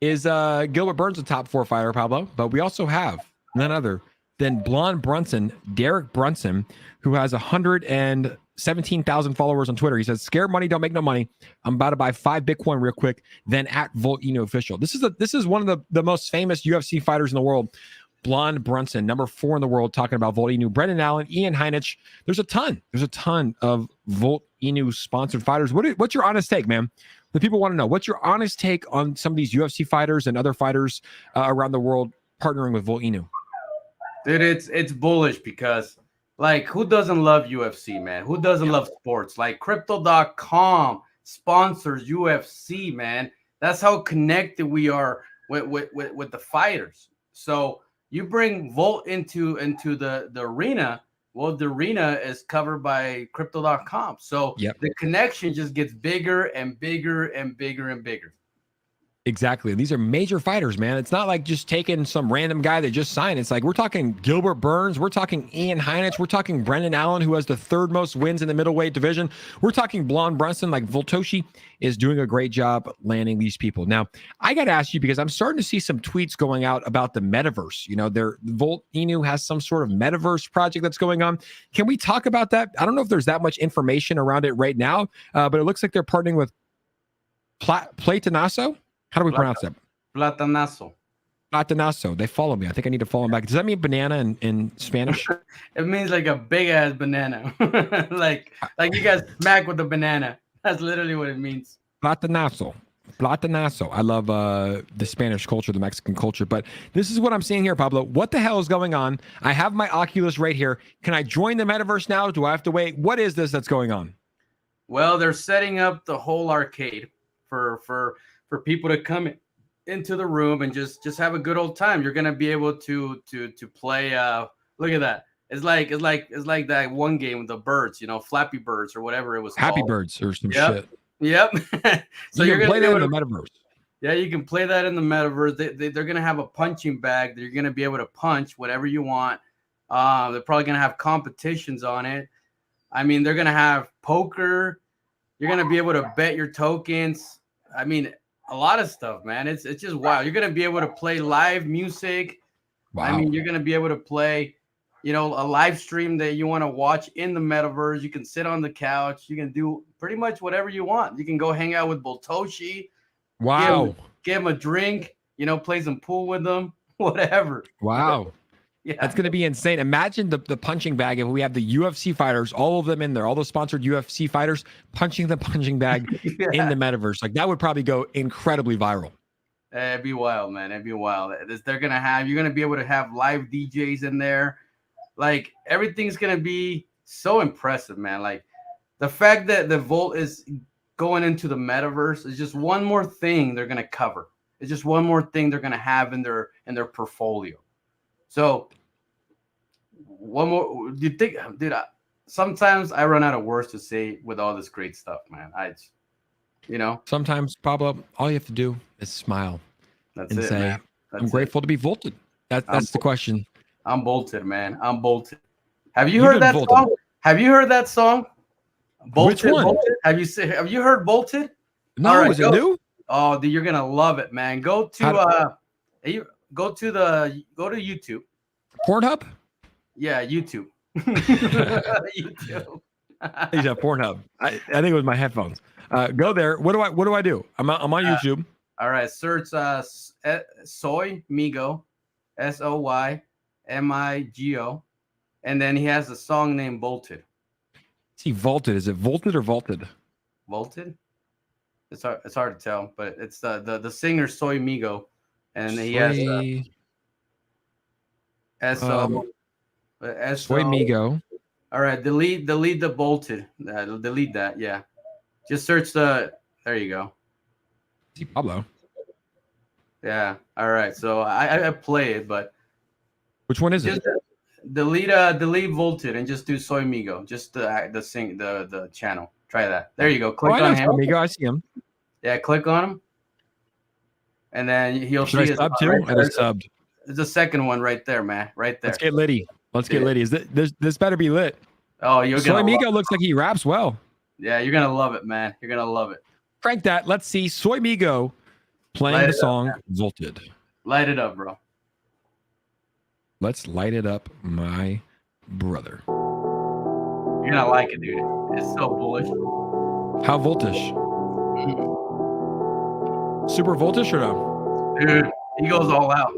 is Gilbert Burns a top 4 fighter, Pablo, but we also have none other than Blonde Brunson, Derek Brunson, who has 117,000 followers on Twitter. He says, "Scared money don't make no money. I'm about to buy 5 Bitcoin real quick." Then at Volt Inu official. This is one of the most famous UFC fighters in the world. Blonde Brunson, number 4 in the world, talking about Volt Inu. Brendan Allen, 𝗖𝗓𝗓𝗓. There's a ton of Volt Inu sponsored fighters. What's your honest take, man? The people want to know. What's your honest take on some of these UFC fighters and other fighters around the world partnering with Volt Inu? Dude, it's bullish because, like, who doesn't love UFC, man? Who doesn't love sports? Like, Crypto.com sponsors UFC, man. That's how connected we are with the fighters. So you bring Volt into the arena. Well, the arena is covered by Crypto.com. So the connection just gets bigger and bigger and bigger and bigger. Exactly. These are major fighters, man. It's not like just taking some random guy that just signed. It's like we're talking Gilbert Burns. We're talking 𝗖𝗓𝗓𝗓. We're talking Brendan Allen, who has the 3rd most wins in the middleweight division. We're talking Blonde Brunson. Like, Voltoshi is doing a great job landing these people. Now, I got to ask you, because I'm starting to see some tweets going out about the Metaverse. You know, Volt Inu has some sort of Metaverse project that's going on. Can we talk about that? I don't know if there's that much information around it right now, but it looks like they're partnering with 𝗖𝗓𝗓𝗓𝗓𝗓. How do we pronounce that? Platanazo. Platanazo. They follow me. I think I need to follow them back. Does that mean banana in Spanish? It means like a big ass banana. like you guys smack with a banana. That's literally what it means. Platanazo. Platanazo. I love the Spanish culture, the Mexican culture. But this is what I'm seeing here, Pablo. What the hell is going on? I have my Oculus right here. Can I join the Metaverse now? Do I have to wait? What is this that's going on? Well, they're setting up the whole arcade for people to come into the room and just have a good old time. You're gonna be able to play. Look at that. It's like that one game with the birds, you know, Flappy Birds or whatever it was. Happy called. Birds or some shit. Yep. So you're gonna play that in the Metaverse. Yeah, you can play that in the Metaverse. They're gonna have a punching bag that you're gonna be able to punch whatever you want. They're probably gonna have competitions on it. I mean, they're gonna have poker. You're gonna be able to bet your tokens. I mean, a lot of stuff, man. It's just wild. You're gonna be able to play live music. Wow. I mean, you're gonna be able to play, you know, a live stream that you want to watch in the metaverse. You can sit on the couch. You can do pretty much whatever you want. You can go hang out with 𝗪𝗧𝗛𝗧. Wow. Give him a drink. You know, play some pool with them. Whatever. Wow. Yeah, That's going to be insane. Imagine the punching bag if we have the UFC fighters, all of them in there, all the sponsored UFC fighters punching the punching bag in the metaverse. Like that would probably go incredibly viral. It'd be wild, man. It'd be wild. You're going to be able to have live DJs in there. Like everything's going to be so impressive, man. Like the fact that the Volt is going into the metaverse is just one more thing they're going to cover. It's just one more thing they're going to have in their portfolio. So, one more. Do you think, dude? Sometimes I run out of words to say with all this great stuff, man. Sometimes, Pablo, all you have to do is smile and say, man. "I'm grateful to be Volted." That's the question. I'm bolted, man. I'm bolted. Have you heard that song? Have you heard that song? Bolted, Which one? Bolted? Have you heard Bolted? No, right, is it new? Oh, dude, you're gonna love it, man. Go to Go to YouTube. Pornhub? Yeah, YouTube. YouTube. Yeah, Pornhub. I think it was my headphones. Go there. What do I do? I'm on YouTube. All right, search 𝗖𝗪𝗧𝗪, 𝗖𝗪𝗪𝗪, and then he has a song named Bolted. See, Vaulted. Is it Volted or Vaulted? Volted? It's hard to tell, but it's the singer 𝗖𝗪𝗧𝗪, and he has 𝗖𝗪𝗧𝗪. All right, delete the Bolted. Delete that. Yeah, just search the. There you go. See, Pablo. Yeah. All right. So I play it, but Which one is it? delete Volted and just do 𝗖𝗪𝗧𝗪. Just the channel. Try that. There you go. Click on him. 𝗖𝗪𝗧𝗪. I see him. Yeah, click on him, and then he'll Should see I sub too? right I just subbed. There's the second one right there, man. Right there. Let's get litty. Let's get litty. Is this better be lit? Oh, you're gonna. 𝗖𝗪𝗧𝗪 looks like he raps well. Yeah, you're gonna love it, man. You're gonna love it. Crank that. Let's see 𝗖𝗪𝗧𝗪 playing Light the it up, song man. Volted. Light it up, bro. Let's light it up, my brother. You're gonna like it, dude. It's so bullish. How voltish? Super voltish or no? Dude, he goes all out.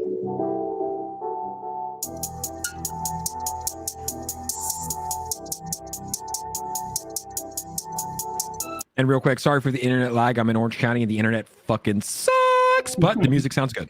And real quick, sorry for the internet lag. I'm in Orange County and the internet fucking sucks, but the music sounds good.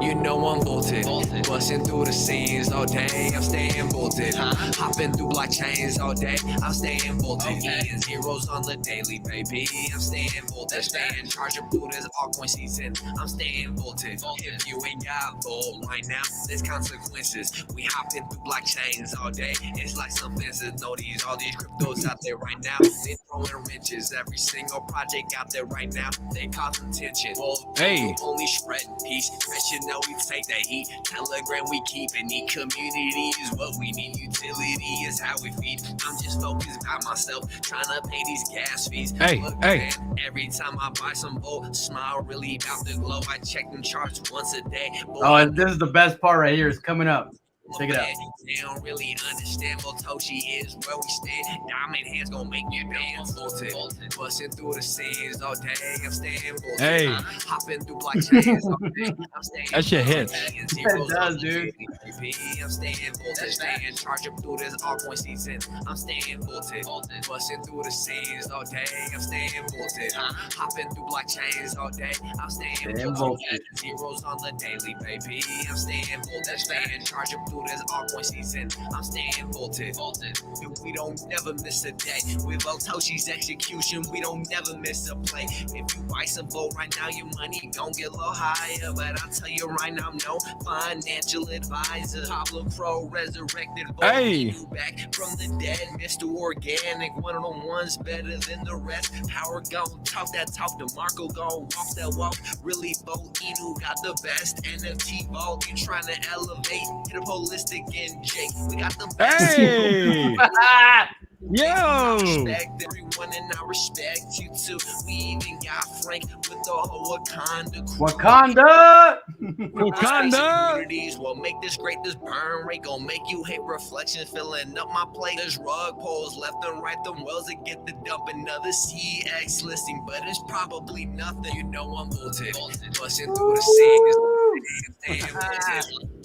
You know I'm volted, busting through the scenes all day. I'm staying volted, hopping through blockchains all day. I'm staying volted, eating zeros on the daily, baby. I'm staying volted, staying charged up through this altcoin season. I'm staying volted. If you ain't got Volt right now, there's consequences. We hopping through blockchains all day. It's like some fences. Know all these cryptos out there right now. They throwing riches. Every single project out there right now. They causing tension. Hey. Only spreading peace. Fresh, you know we take that heat. Telegram we keep and need community is what we need. Utility is how we feed. I'm just focused by myself, trying to pay these gas fees. Hey, Look, hey. Man, every time I buy some Volt, smile really about the glow. I check them charts once a day. Oh, and this is the best part right here. Is coming up. Check it out. They don't really understand 𝗪𝗧𝗪𝗧 is where we stand. Diamond hands gonna make you dance. Volted, busting through the scenes all day. I'm staying volted. Hey. Hopping through blockchains all day. I'm staying That shit hits. It does, dude. I'm staying volted, staying charged up through this altcoin season. I'm staying volted, busting through the scenes all day. I'm staying volted, hopping through blockchains all day. I'm staying volted, zeros on the daily, baby. I'm staying volted, staying charged up through this altcoin season. I'm staying volted. And we don't never miss a day. With 𝗪𝗪𝗧𝗪's execution, we don't never miss a play. If you buy some Volt right now, your money gon' get a little higher. But I'll tell you right now, I'm no financial advisor. 𝗖𝗧, Pablo Cro resurrected. Hey. Back from the dead, Mr. Organic, one-on-ones better than the rest. Power gon' talk that talk, DeMarco gon' walk that walk. Really 𝗖𝗢𝗡𝗡𝗖𝗧 got the best NFT vault. You trying to elevate, hit a holistic and Jake. We got the best. Hey. Yo. Respect everyone and I respect you too. We even got Frank with the whole Wakanda crew. Wakanda. Communities will make this great. This burn rate gon' make you hate reflections filling up my plate. There's rug pulls left and right, them wells that get the dump. Another CX listing, but it's probably nothing. You know I'm Volte, busting through the scenes.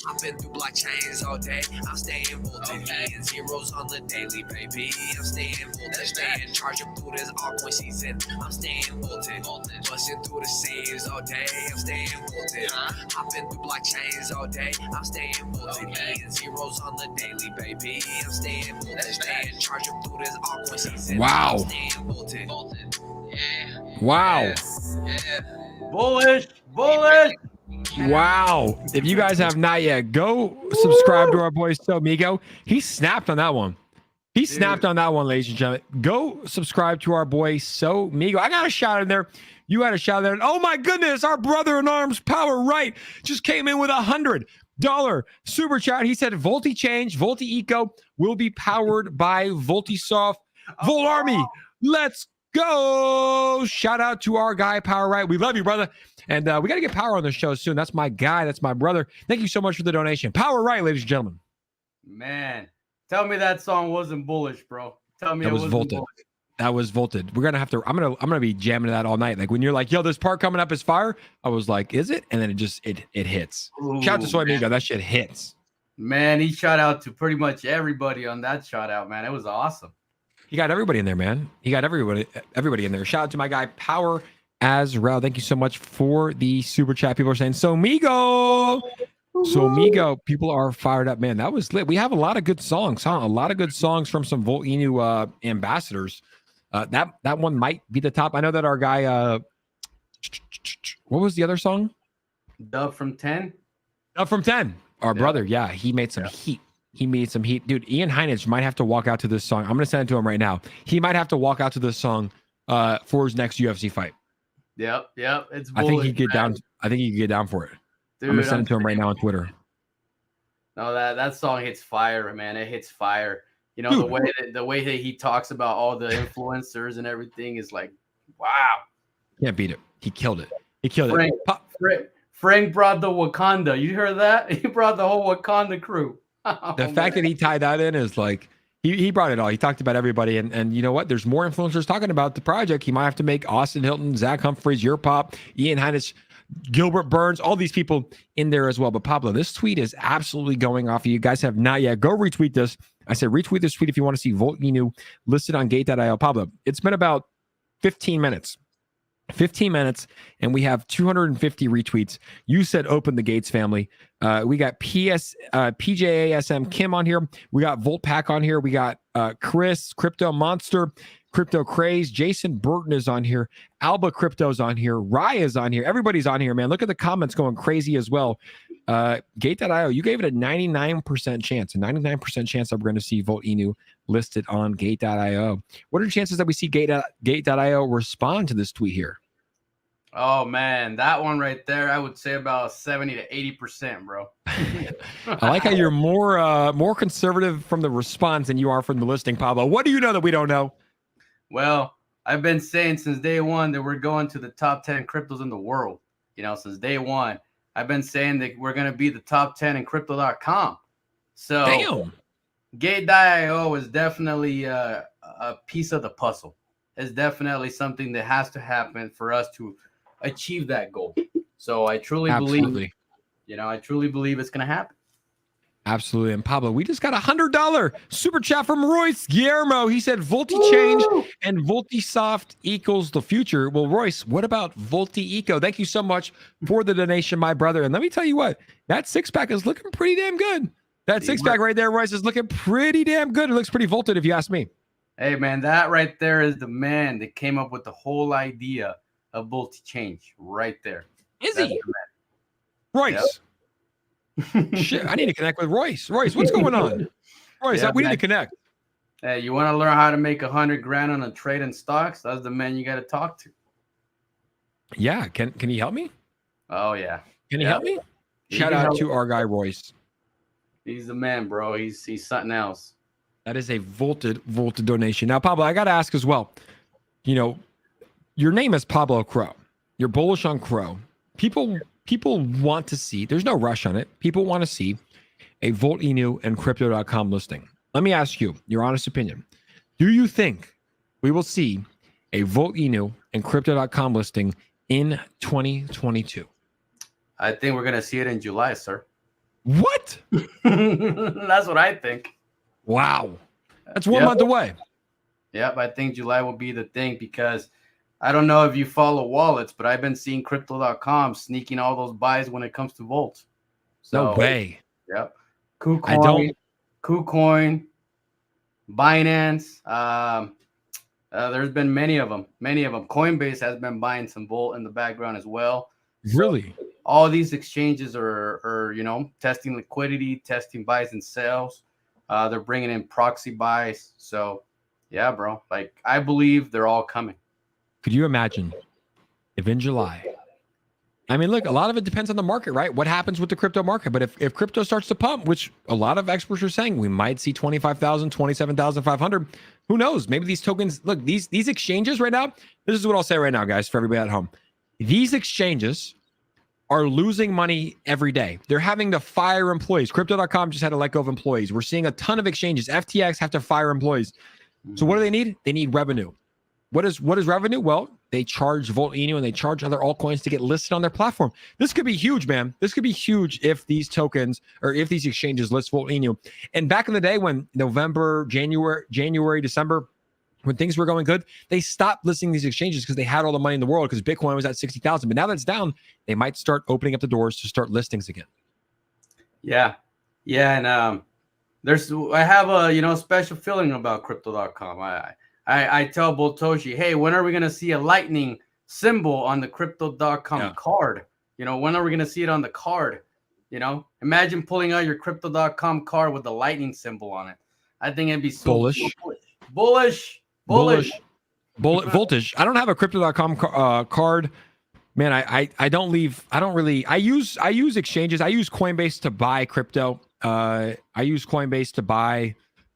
Hopping through blockchains all day. I'm staying Volte. And zeros on the daily, baby. I'm staying Volte. Staying charged up through this altcoin season. I'm staying Volte. Busting through the scenes all day. I'm staying Volte. Hopping through blockchains all day. I'm staying Volte. And zeros on the daily, baby. I'm staying Volte. Staying charged up through this altcoin season. Wow. I'm staying Volte. Yeah. Wow. Yeah. Bullish. Wow. If you guys have not yet, go subscribe to our boy 𝗖𝗎𝗓𝗧. He snapped on that one. He snapped on that one, ladies and gentlemen. Go subscribe to our boy 𝗖𝗎𝗓𝗧. I got a shout in there. You had a shout there. And oh my goodness, our brother in arms, Power Right, just came in with $100 super chat. He said Voltichange, VoltiEco will be powered by Voltisoft Volt Army. Let's go. Shout out to our guy, Power Right. We love you, brother. And we got to get Power on the show soon. That's my guy. That's my brother. Thank you so much for the donation. Power Right, ladies and gentlemen. Man, tell me that song wasn't bullish, bro. Tell me That it was wasn't Volted. bullish. That was Volted. We're gonna have to. I'm gonna be jamming that all night. Like when you're like, "Yo, this part coming up is fire." I was like, "Is it?" And then it hits. Shout out to 𝗖𝗎𝗓𝗧𝗏. That shit hits. Man, he shot out to pretty much everybody on that shout out, man. It was awesome. He got everybody in there, man. He got everybody in there. Shout out to my guy Power Azrael. Thank you so much for the super chat. People are saying 𝗖𝗎𝗓𝗧𝗏. People are fired up, man. That was lit. We have a lot of good songs, huh? A lot of good songs from some 𝗖𝗎𝗓𝗏 ambassadors. That one might be the top. I know that our guy. What was the other song? Dub from 10. Dub from 10. Our brother, yeah, he made some heat. He made some heat, dude. Ian Heinich might have to walk out to this song. I'm gonna send it to him right now. He might have to walk out to this song for his next UFC fight. Yep. It's bullish, I think he'd get man. down. I think he could get down for it. Dude, I'm gonna send it to him right now on Twitter. No, that song hits fire, man. It hits fire. You know, Dude. the way that he talks about all the influencers and everything is like, wow. Can't beat it. He killed it. He killed Frank, it. Frank brought the Wakanda. You heard that? He brought the whole Wakanda crew. The fact that he tied that in is like he brought it all. He talked about everybody, and you know what? There's more influencers talking about the project. He might have to make Austin Hilton, Zach Humphreys, Your Pop, Ian Heinich, Gilbert Burns, all these people in there as well. But Pablo, this tweet is absolutely going off. You guys have not yet. Go retweet this. I said retweet this tweet if you want to see 𝗖𝗎𝗓𝗏𝗏 listed on gate.io. Pablo, it's been about 15 minutes. 15 minutes, and we have 250 retweets. You said open the gates, family. We got PJASM Kim on here. We got Volt Pack on here. We got Chris, Crypto Monster, Crypto Craze. Jason Burton is on here. Alba Crypto's on here. Raya's on here. Everybody's on here, man. Look at the comments going crazy as well. Gate.io, you gave it a 99% chance. A 99% chance that we're going to see 𝗖𝗎𝗓𝗏𝗏 listed on Gate.io. What are the chances that we see Gate.io respond to this tweet here? Oh man, that one right there, I would say about 70 to 80%, bro. I like how you're more conservative from the response than you are from the listing, Pablo. What do you know that we don't know? Well, I've been saying since day one that we're going to the top 10 cryptos in the world. You know, since day one, I've been saying that we're going to be the top 10 in crypto.com. So Damn. Gate.io is definitely a piece of the puzzle. It's definitely something that has to happen for us to achieve that goal. So I truly believe, I truly believe it's going to happen. Absolutely. And Pablo, we just got $100 super chat from Royce Guillermo. He said VoltiChange and Voltisoft equals the future. Well, Royce, what about VoltiEco? Thank you so much for the donation, my brother. And let me tell you what, that six-pack is looking pretty damn good. That six-pack right there, Royce, is looking pretty damn good. It looks pretty vaulted if you ask me. Hey, man, that right there is the man that came up with the whole idea of VoltiChange right there. Is That's he? the man. Royce. Shit, I need to connect with Royce. Royce, what's going on? Royce, Yeah, we need man. to connect. Hey, you want to learn how to make 100 grand on a trade in stocks? That's the man you got to talk to. Yeah, can he help me? Oh yeah, Can he help me? He Shout can out help. to our guy Royce. He's the man, bro. He's something else. That is a Volte donation. Now, Pablo, I got to ask as well. You know, your name is Pablo Cro. You're bullish on Cro. People want to see. There's no rush on it. People want to see a Voltichange and Crypto.com listing. Let me ask you your honest opinion. Do you think we will see a Voltichange and Crypto.com listing in 2022? I think we're gonna see it in July, sir. What? That's what I think. Wow. That's 1 month away. Yep, I think July will be the thing because I don't know if you follow wallets, but I've been seeing Crypto.com sneaking all those buys when it comes to Volt. No way. Yep. KuCoin, I don't. KuCoin, Binance. There's been many of them. Coinbase has been buying some Volt in the background as well. Really? All these exchanges are testing liquidity, testing buys and sells. They're bringing in proxy buys. So, yeah, bro. Like, I believe they're all coming. Could you imagine if in July? I mean, look, a lot of it depends on the market, right? What happens with the crypto market? But if crypto starts to pump, which a lot of experts are saying, we might see 25,000, 27,500. Who knows? Maybe these tokens, look, these exchanges right now, this is what I'll say right now, guys, for everybody at home. These exchanges are losing money every day. They're having to fire employees. Crypto.com just had to let go of employees. We're seeing a ton of exchanges. FTX have to fire employees. So what do they need? They need revenue. What is revenue? Well, they charge Voltichange and they charge other altcoins to get listed on their platform. This could be huge, man. This could be huge if these tokens or if these exchanges list Voltichange. And back in the day when November, January, December, when things were going good, they stopped listing these exchanges because they had all the money in the world because Bitcoin was at 60,000. But now that's down, they might start opening up the doors to start listings again. Yeah. And I have a special feeling about Crypto.com. I tell Boltoshi, hey, when are we gonna see a lightning symbol on the Crypto.com card? When are we gonna see it on the card? Imagine pulling out your Crypto.com card with the lightning symbol on it. I think it'd be so bullish. Voltage. I don't have a Crypto.com card. Man, I use exchanges. I use Coinbase to buy crypto. I use Coinbase to buy,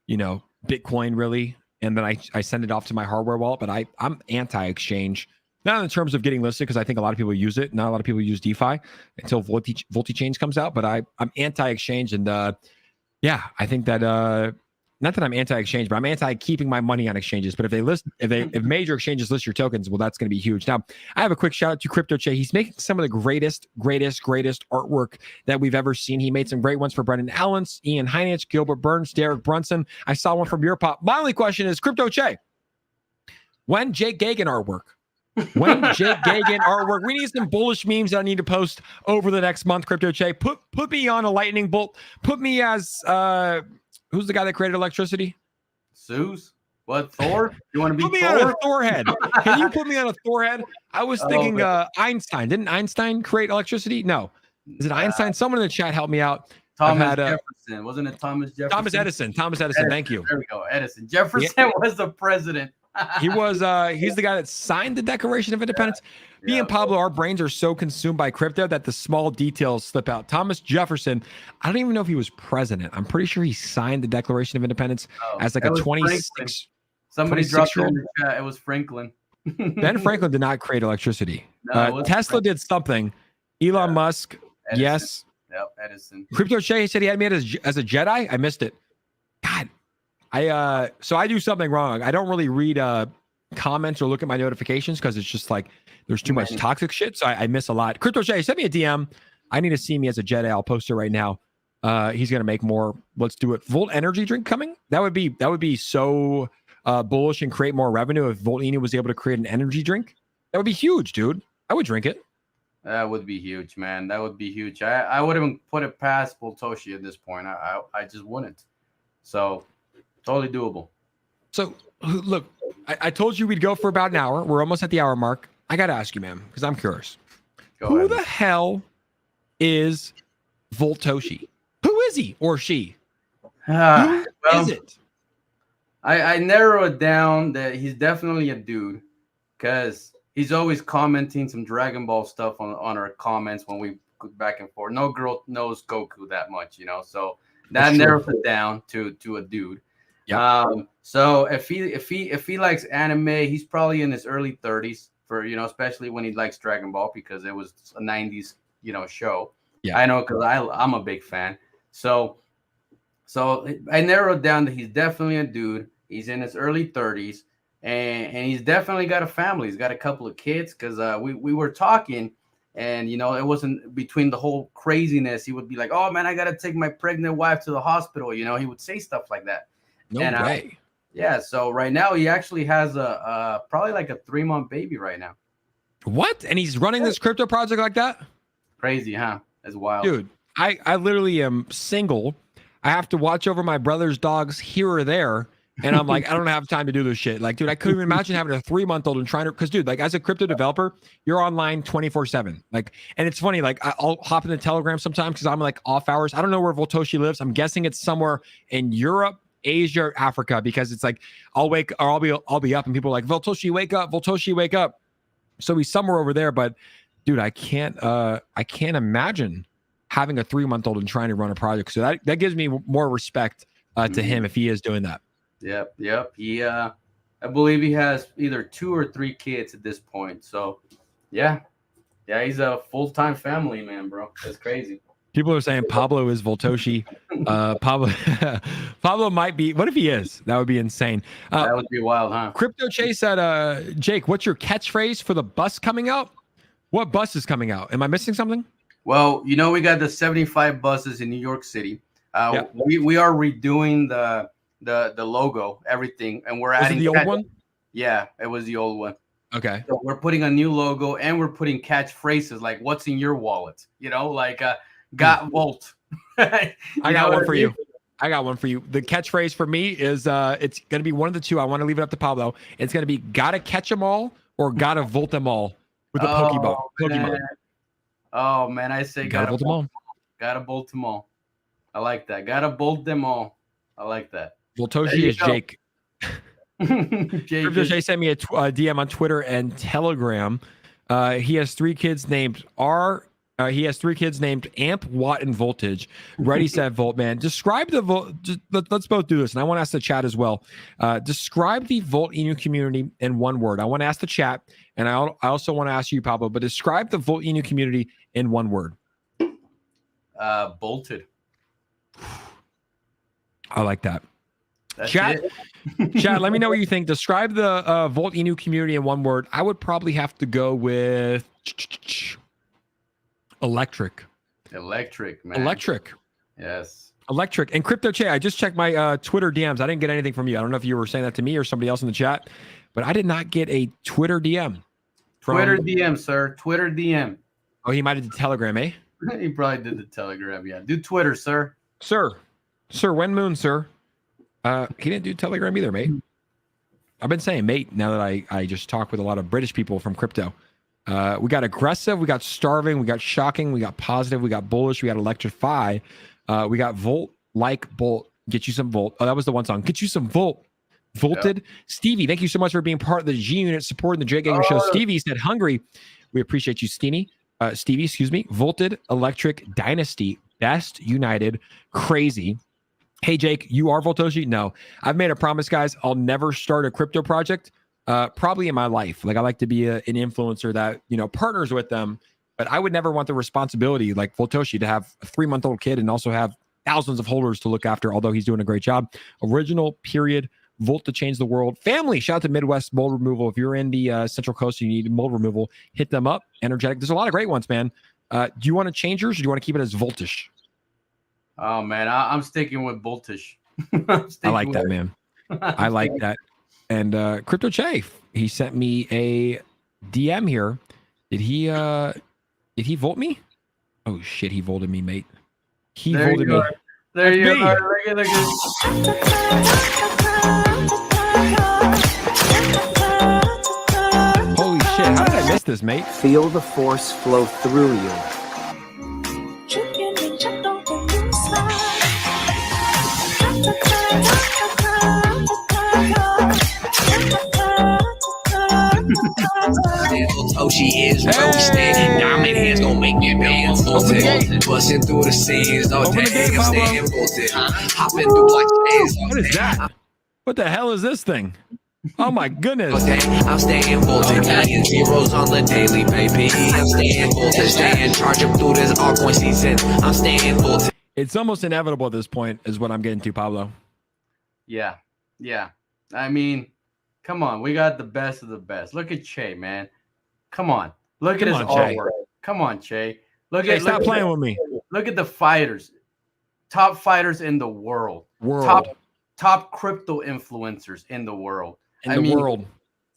Bitcoin really. And then I send it off to my hardware wallet, but I'm anti-exchange. Not in terms of getting listed, because I think a lot of people use it. Not a lot of people use DeFi until Voltichange comes out, but I'm anti-exchange. And I think that not that I'm anti-exchange, but I'm anti-keeping my money on exchanges. But if major exchanges list your tokens, well, that's going to be huge. Now, I have a quick shout out to CryptoChae. He's making some of the greatest artwork that we've ever seen. He made some great ones for Brendan Allens, Ian Heinich, Gilbert Burns, Derek Brunson. I saw one from Pop. My only question is, CryptoChae, when Jake Gagan artwork? We need some bullish memes that I need to post over the next month. CryptoChae, put me on a lightning bolt. Put me as who's the guy that created electricity? Zeus? What, Thor? You want to be Put me Thor? on a Thor head. Can you put me on a Thor head? I was thinking Einstein. Didn't Einstein create electricity? No. Is it Einstein? Someone in the chat help me out. Thomas Jefferson. Wasn't it Thomas Jefferson? Thomas Edison. Thank you. There we go. Edison. Jefferson was the president. He's the guy that signed the Declaration of Independence. Me and Pablo, our brains are so consumed by crypto that the small details slip out. Thomas Jefferson, I don't even know if he was president. I'm pretty sure he signed the Declaration of Independence as like a 26. Somebody dropped it in the chat. It was Franklin. Ben Franklin did not create electricity. No, Tesla did something. Elon Musk, Edison. yes. Yep, Edison. CryptoChae said he had me as a Jedi. I missed it. God. So I do something wrong. I don't really read comments or look at my notifications because it's just like there's too much toxic shit. So I miss a lot. CryptoChae, send me a DM. I need to see me as a Jedi. I'll post it right now. He's gonna make more. Let's do it. Volt energy drink coming. That would be so bullish and create more revenue if Voltichange was able to create an energy drink. That would be huge, dude. I would drink it. That would be huge, man. That would be huge. I wouldn't even put it past Boltoshi at this point. I just wouldn't. So totally doable. So look, I told you we'd go for about an hour. We're almost at the hour mark. I got to ask you, man, because I'm curious. Who the hell is Voltoshi? Who is he or she? Who Well, is it? I narrow it down that he's definitely a dude because he's always commenting some Dragon Ball stuff on our comments when we go back and forth. No girl knows Goku that much, you know, so that narrows it down to a dude. Yep. So if he likes anime, he's probably in his early 30s for, you know, especially when he likes Dragon Ball because it was a 90s, you know, show. Yeah, I know because I'm a big fan. So I narrowed down that he's definitely a dude. He's in his early 30s, and he's definitely got a family. He's got a couple of kids because we were talking, and you know, it wasn't between the whole craziness. He would be like, "Oh man, I gotta take my pregnant wife to the hospital." You know, he would say stuff like that. No way. Yeah. So right now he actually has a probably like a 3-month baby right now. What? And he's running this crypto project like that? Crazy, huh? That's wild, dude. I literally am single. I have to watch over my brother's dogs here or there. And I'm like, I don't have time to do this shit. Like, dude, I couldn't even imagine having a 3-month-old and trying to, because dude, like as a crypto developer, you're online 24/7. Like, and it's funny, like I'll hop in the Telegram sometimes because I'm like off hours. I don't know where Voltoshi lives. I'm guessing it's somewhere in Europe, Asia, or Africa, because it's like I'll be up and people are like, Voltoshi, wake up, Voltoshi, wake up. So he's somewhere over there. But dude, I can't imagine having a 3-month-old and trying to run a project. So that gives me more respect to him if he is doing that. Yep. He, I believe he has either 2 or 3 kids at this point. So, yeah, he's a full-time family man, bro. That's crazy. People are saying Pablo is Voltoshi. Pablo might be. What if he is? That would be insane. That would be wild, huh? Crypto Chase said, Jake, what's your catchphrase for the bus coming out? What bus is coming out? Am I missing something? Well, you know, we got the 75 buses in New York City. We are redoing the logo, everything, and we're adding the old one. Yeah, it was the old one. Okay. So we're putting a new logo and we're putting catchphrases like "What's in your wallet?" You know, like "Got Volt." I got one for you. The catchphrase for me is it's gonna be one of the two. I want to leave it up to Pablo. It's gonna be "Gotta catch them all" or "Gotta volt them all" with a Pokemon. Oh man, I say gotta bolt them all. Gotta bolt them all. I like that. Gotta bolt them all. I like that. Voltoshi is Jake. Jake Jay sent me a DM on Twitter and Telegram. He has 3 kids named he has 3 kids named Amp, Watt, and Voltage. Ready, set, Volt, man. Describe the Volt. Let's both do this, and I want to ask the chat as well. Describe the Volt Inu community in one word. I want to ask the chat, and I also want to ask you, Pablo. But describe the Volt Inu community in one word. Bolted. I like that. That's Chat, it. Chat, let me know what you think. Describe the Volt Inu community in one word. I would probably have to go with electric. Electric, man. Electric. Yes. Electric. And Crypto Che, I just checked my Twitter DMs. I didn't get anything from you. I don't know if you were saying that to me or somebody else in the chat, but I did not get a Twitter DM. Twitter DM, sir. Twitter DM. Oh, he might have did Telegram, eh? He probably did the Telegram. Yeah. Do Twitter, sir. Sir, when moon, sir. He didn't do Telegram either, mate. I've been saying mate now that I just talk with a lot of British people from crypto. We got aggressive, we got starving, we got shocking, we got positive, we got bullish, we got electrify, we got volt, like bolt, get you some volt. Oh, that was the one song. Get you some volt. Volted. Yep. Stevie, thank you so much for being part of the G Unit supporting the Jake Gager Show. Stevie said hungry. We appreciate you, Stevie, excuse me. Volted, electric, dynasty, best, united, crazy. Hey, Jake, you are Voltoshi? No. I've made a promise, guys. I'll never start a crypto project, probably in my life. Like, I like to be an influencer that, you know, partners with them, but I would never want the responsibility, like Voltoshi, to have a 3-month-old kid and also have thousands of holders to look after, although he's doing a great job. Original, period. Volt to change the world. Family, shout out to Midwest Mold Removal. If you're in the Central Coast and you need mold removal, hit them up. Energetic. There's a lot of great ones, man. Do you want to change yours or do you want to keep it as Voltish? Oh man, I'm sticking with Voltish. I like that, man. I like that. And Crypto Chafe, he sent me a DM here. Did he volt me? Oh shit, he volted me, mate. He volted me. There you are. Look at Holy shit, how did I miss this, mate? Feel the force flow through you. She is where we stand. Diamond hands gon' make me bend. Volte, busting through the scenes all Open the day. gate, I'm Pablo. staying Volte, hopping through blockchains all What is day. that? What the hell is this thing? Oh my goodness. I'm staying Volte, million zeros on the daily, baby. I'm staying Volte, staying charge up through this altcoin season. I'm staying Volte. It's almost inevitable at this point, is what I'm getting to, Pablo. Yeah, yeah. I mean, come on, we got the best of the best. Look at Che, man. Come on, look at his artwork. Come on, Che. Stop playing with me. Look at the fighters, top fighters in the world. Top crypto influencers in the world.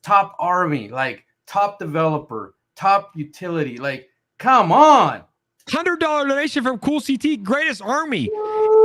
Top army, like top developer, top utility. Like, come on. $100 donation from Cool CT, greatest army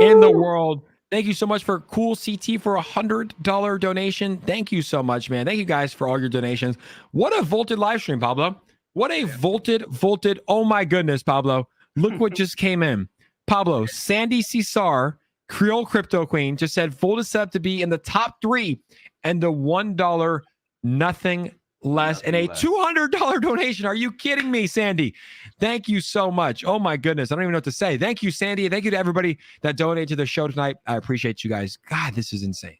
in the world. Thank you so much for Cool CT for $100 donation. Thank you so much, man. Thank you guys for all your donations. What a vaulted live stream, Pablo. What a vaulted. Oh my goodness, Pablo. Look what just came in. Pablo, Sandy Cesar, Creole Crypto Queen, just said Volte is set up to be in the top 3 and the $1 nothing less and a $200 donation. Are you kidding me, Sandy? Thank you so much. Oh my goodness. I don't even know what to say. Thank you, Sandy. Thank you to everybody that donated to the show tonight. I appreciate you guys. God, this is insane.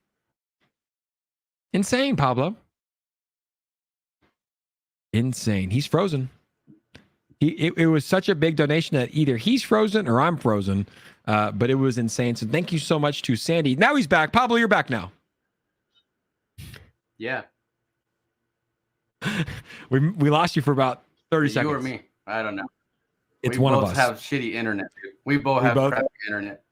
Insane, Pablo. Insane. He's frozen. It was such a big donation that either he's frozen or I'm frozen, but it was insane. So thank you so much to Sandy. Now he's back. Pablo, you're back now. Yeah. We lost you for about 30 seconds. You or me? I don't know. It's one of us. We both have shitty internet, dude. We both have crappy internet.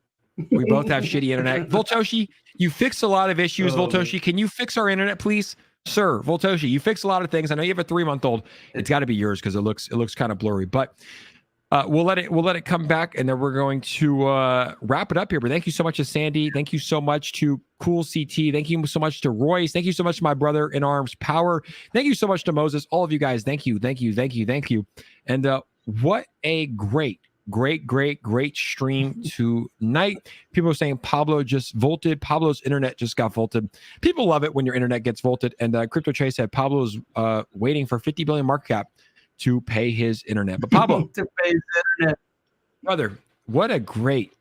We both have shitty internet. Voltoshi, you fix a lot of issues. Voltoshi, can you fix our internet, please? Sir, Voltoshi, you fix a lot of things. I know you have a 3-month-old. It's got to be yours because it looks kind of blurry. But we'll let it come back, and then we're going to wrap it up here. But thank you so much to Sandy. Thank you so much to Cool CT. Thank you so much to Royce. Thank you so much to my brother in arms, Power. Thank you so much to Moses. All of you guys. Thank you. And what a great stream tonight. People are saying Pablo just vaulted. Pablo's internet just got vaulted. People love it when your internet gets vaulted. And Crypto Chase said Pablo's waiting for 50 billion market cap to pay his internet. But Pablo, to pay his internet, brother, what a great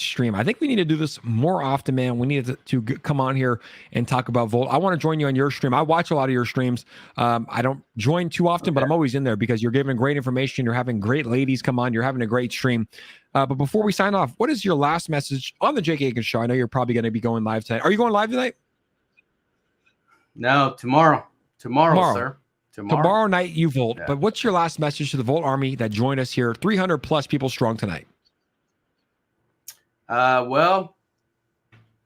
stream. I think we need to do this more often, man. We need to come on here and talk about Volt. I want to join you on your stream. I watch a lot of your streams. I don't join too often, but I'm always in there because you're giving great information. You're having great ladies come on. You're having a great stream. But before we sign off, what is your last message on the Jake Aiken Show? I know you're probably going to be going live tonight. Are you going live tonight? No, tomorrow, sir. Tomorrow night you Volt. Yeah. But what's your last message to the Volt Army that joined us here, 300 plus people strong tonight? Well,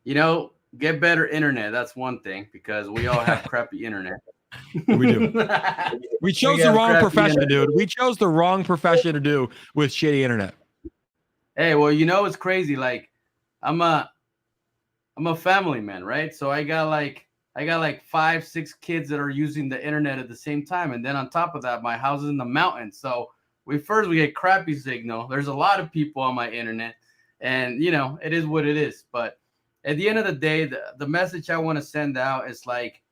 get better internet. That's one thing because we all have crappy internet. We do. We chose the wrong profession, dude. We chose the wrong profession to do with shitty internet. Hey, well, it's crazy. Like, I'm a family man, right? So I got like 5-6 kids that are using the internet at the same time, and then on top of that, my house is in the mountains. So we get crappy signal. There's a lot of people on my internet. And, it is what it is. But at the end of the day, the message I want to send out is like,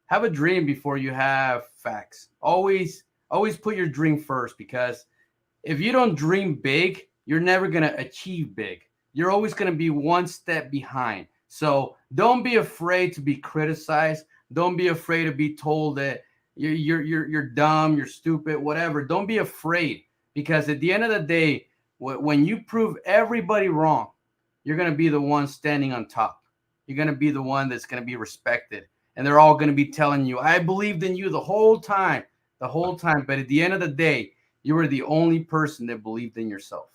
have a dream before you have facts. Always put your dream first, because if you don't dream big, you're never going to achieve big. You're always going to be one step behind. So don't be afraid to be criticized. Don't be afraid to be told that you're dumb, you're stupid, whatever. Don't be afraid, because at the end of the day, when you prove everybody wrong, you're going to be the one standing on top. You're going to be the one that's going to be respected. And they're all going to be telling you, I believed in you the whole time. But at the end of the day, you were the only person that believed in yourself.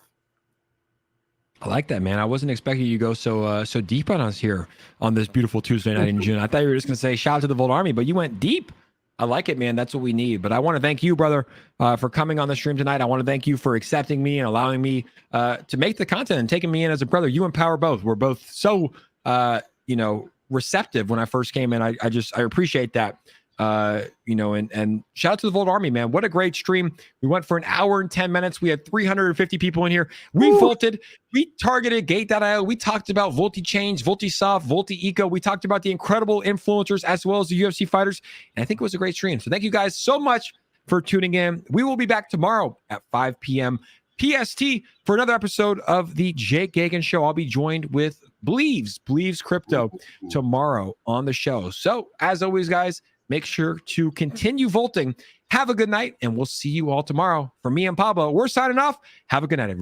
I like that, man. I wasn't expecting you to go so deep on us here on this beautiful Tuesday night in June. I thought you were just going to say shout out to the Volt Army, but you went deep. I like it, man. That's what we need. But I want to thank you, brother, for coming on the stream tonight. I want to thank you for accepting me and allowing me to make the content and taking me in as a brother. You and Power both. We're both so, receptive when I first came in. I appreciate that. You know, and shout out to the Volt Army, man. What a great stream. We went for an hour and 10 minutes. We had 350 people in here. We vaulted, we targeted Gate.io. We talked about Voltichange, 𝗖𝗎𝗓𝗧, 𝗪𝗓𝗡𝗓. We talked about the incredible influencers as well as the UFC fighters. And I think it was a great stream. So thank you guys so much for tuning in. We will be back tomorrow at 5 p.m. PST for another episode of the Jake Gagan Show. I'll be joined with 𝗪𝗓𝗧𝗪𝗓𝗧 Crypto tomorrow on the show. So as always, guys, make sure to continue vaulting. Have a good night, and we'll see you all tomorrow. From me and Pablo, we're signing off. Have a good night, everybody.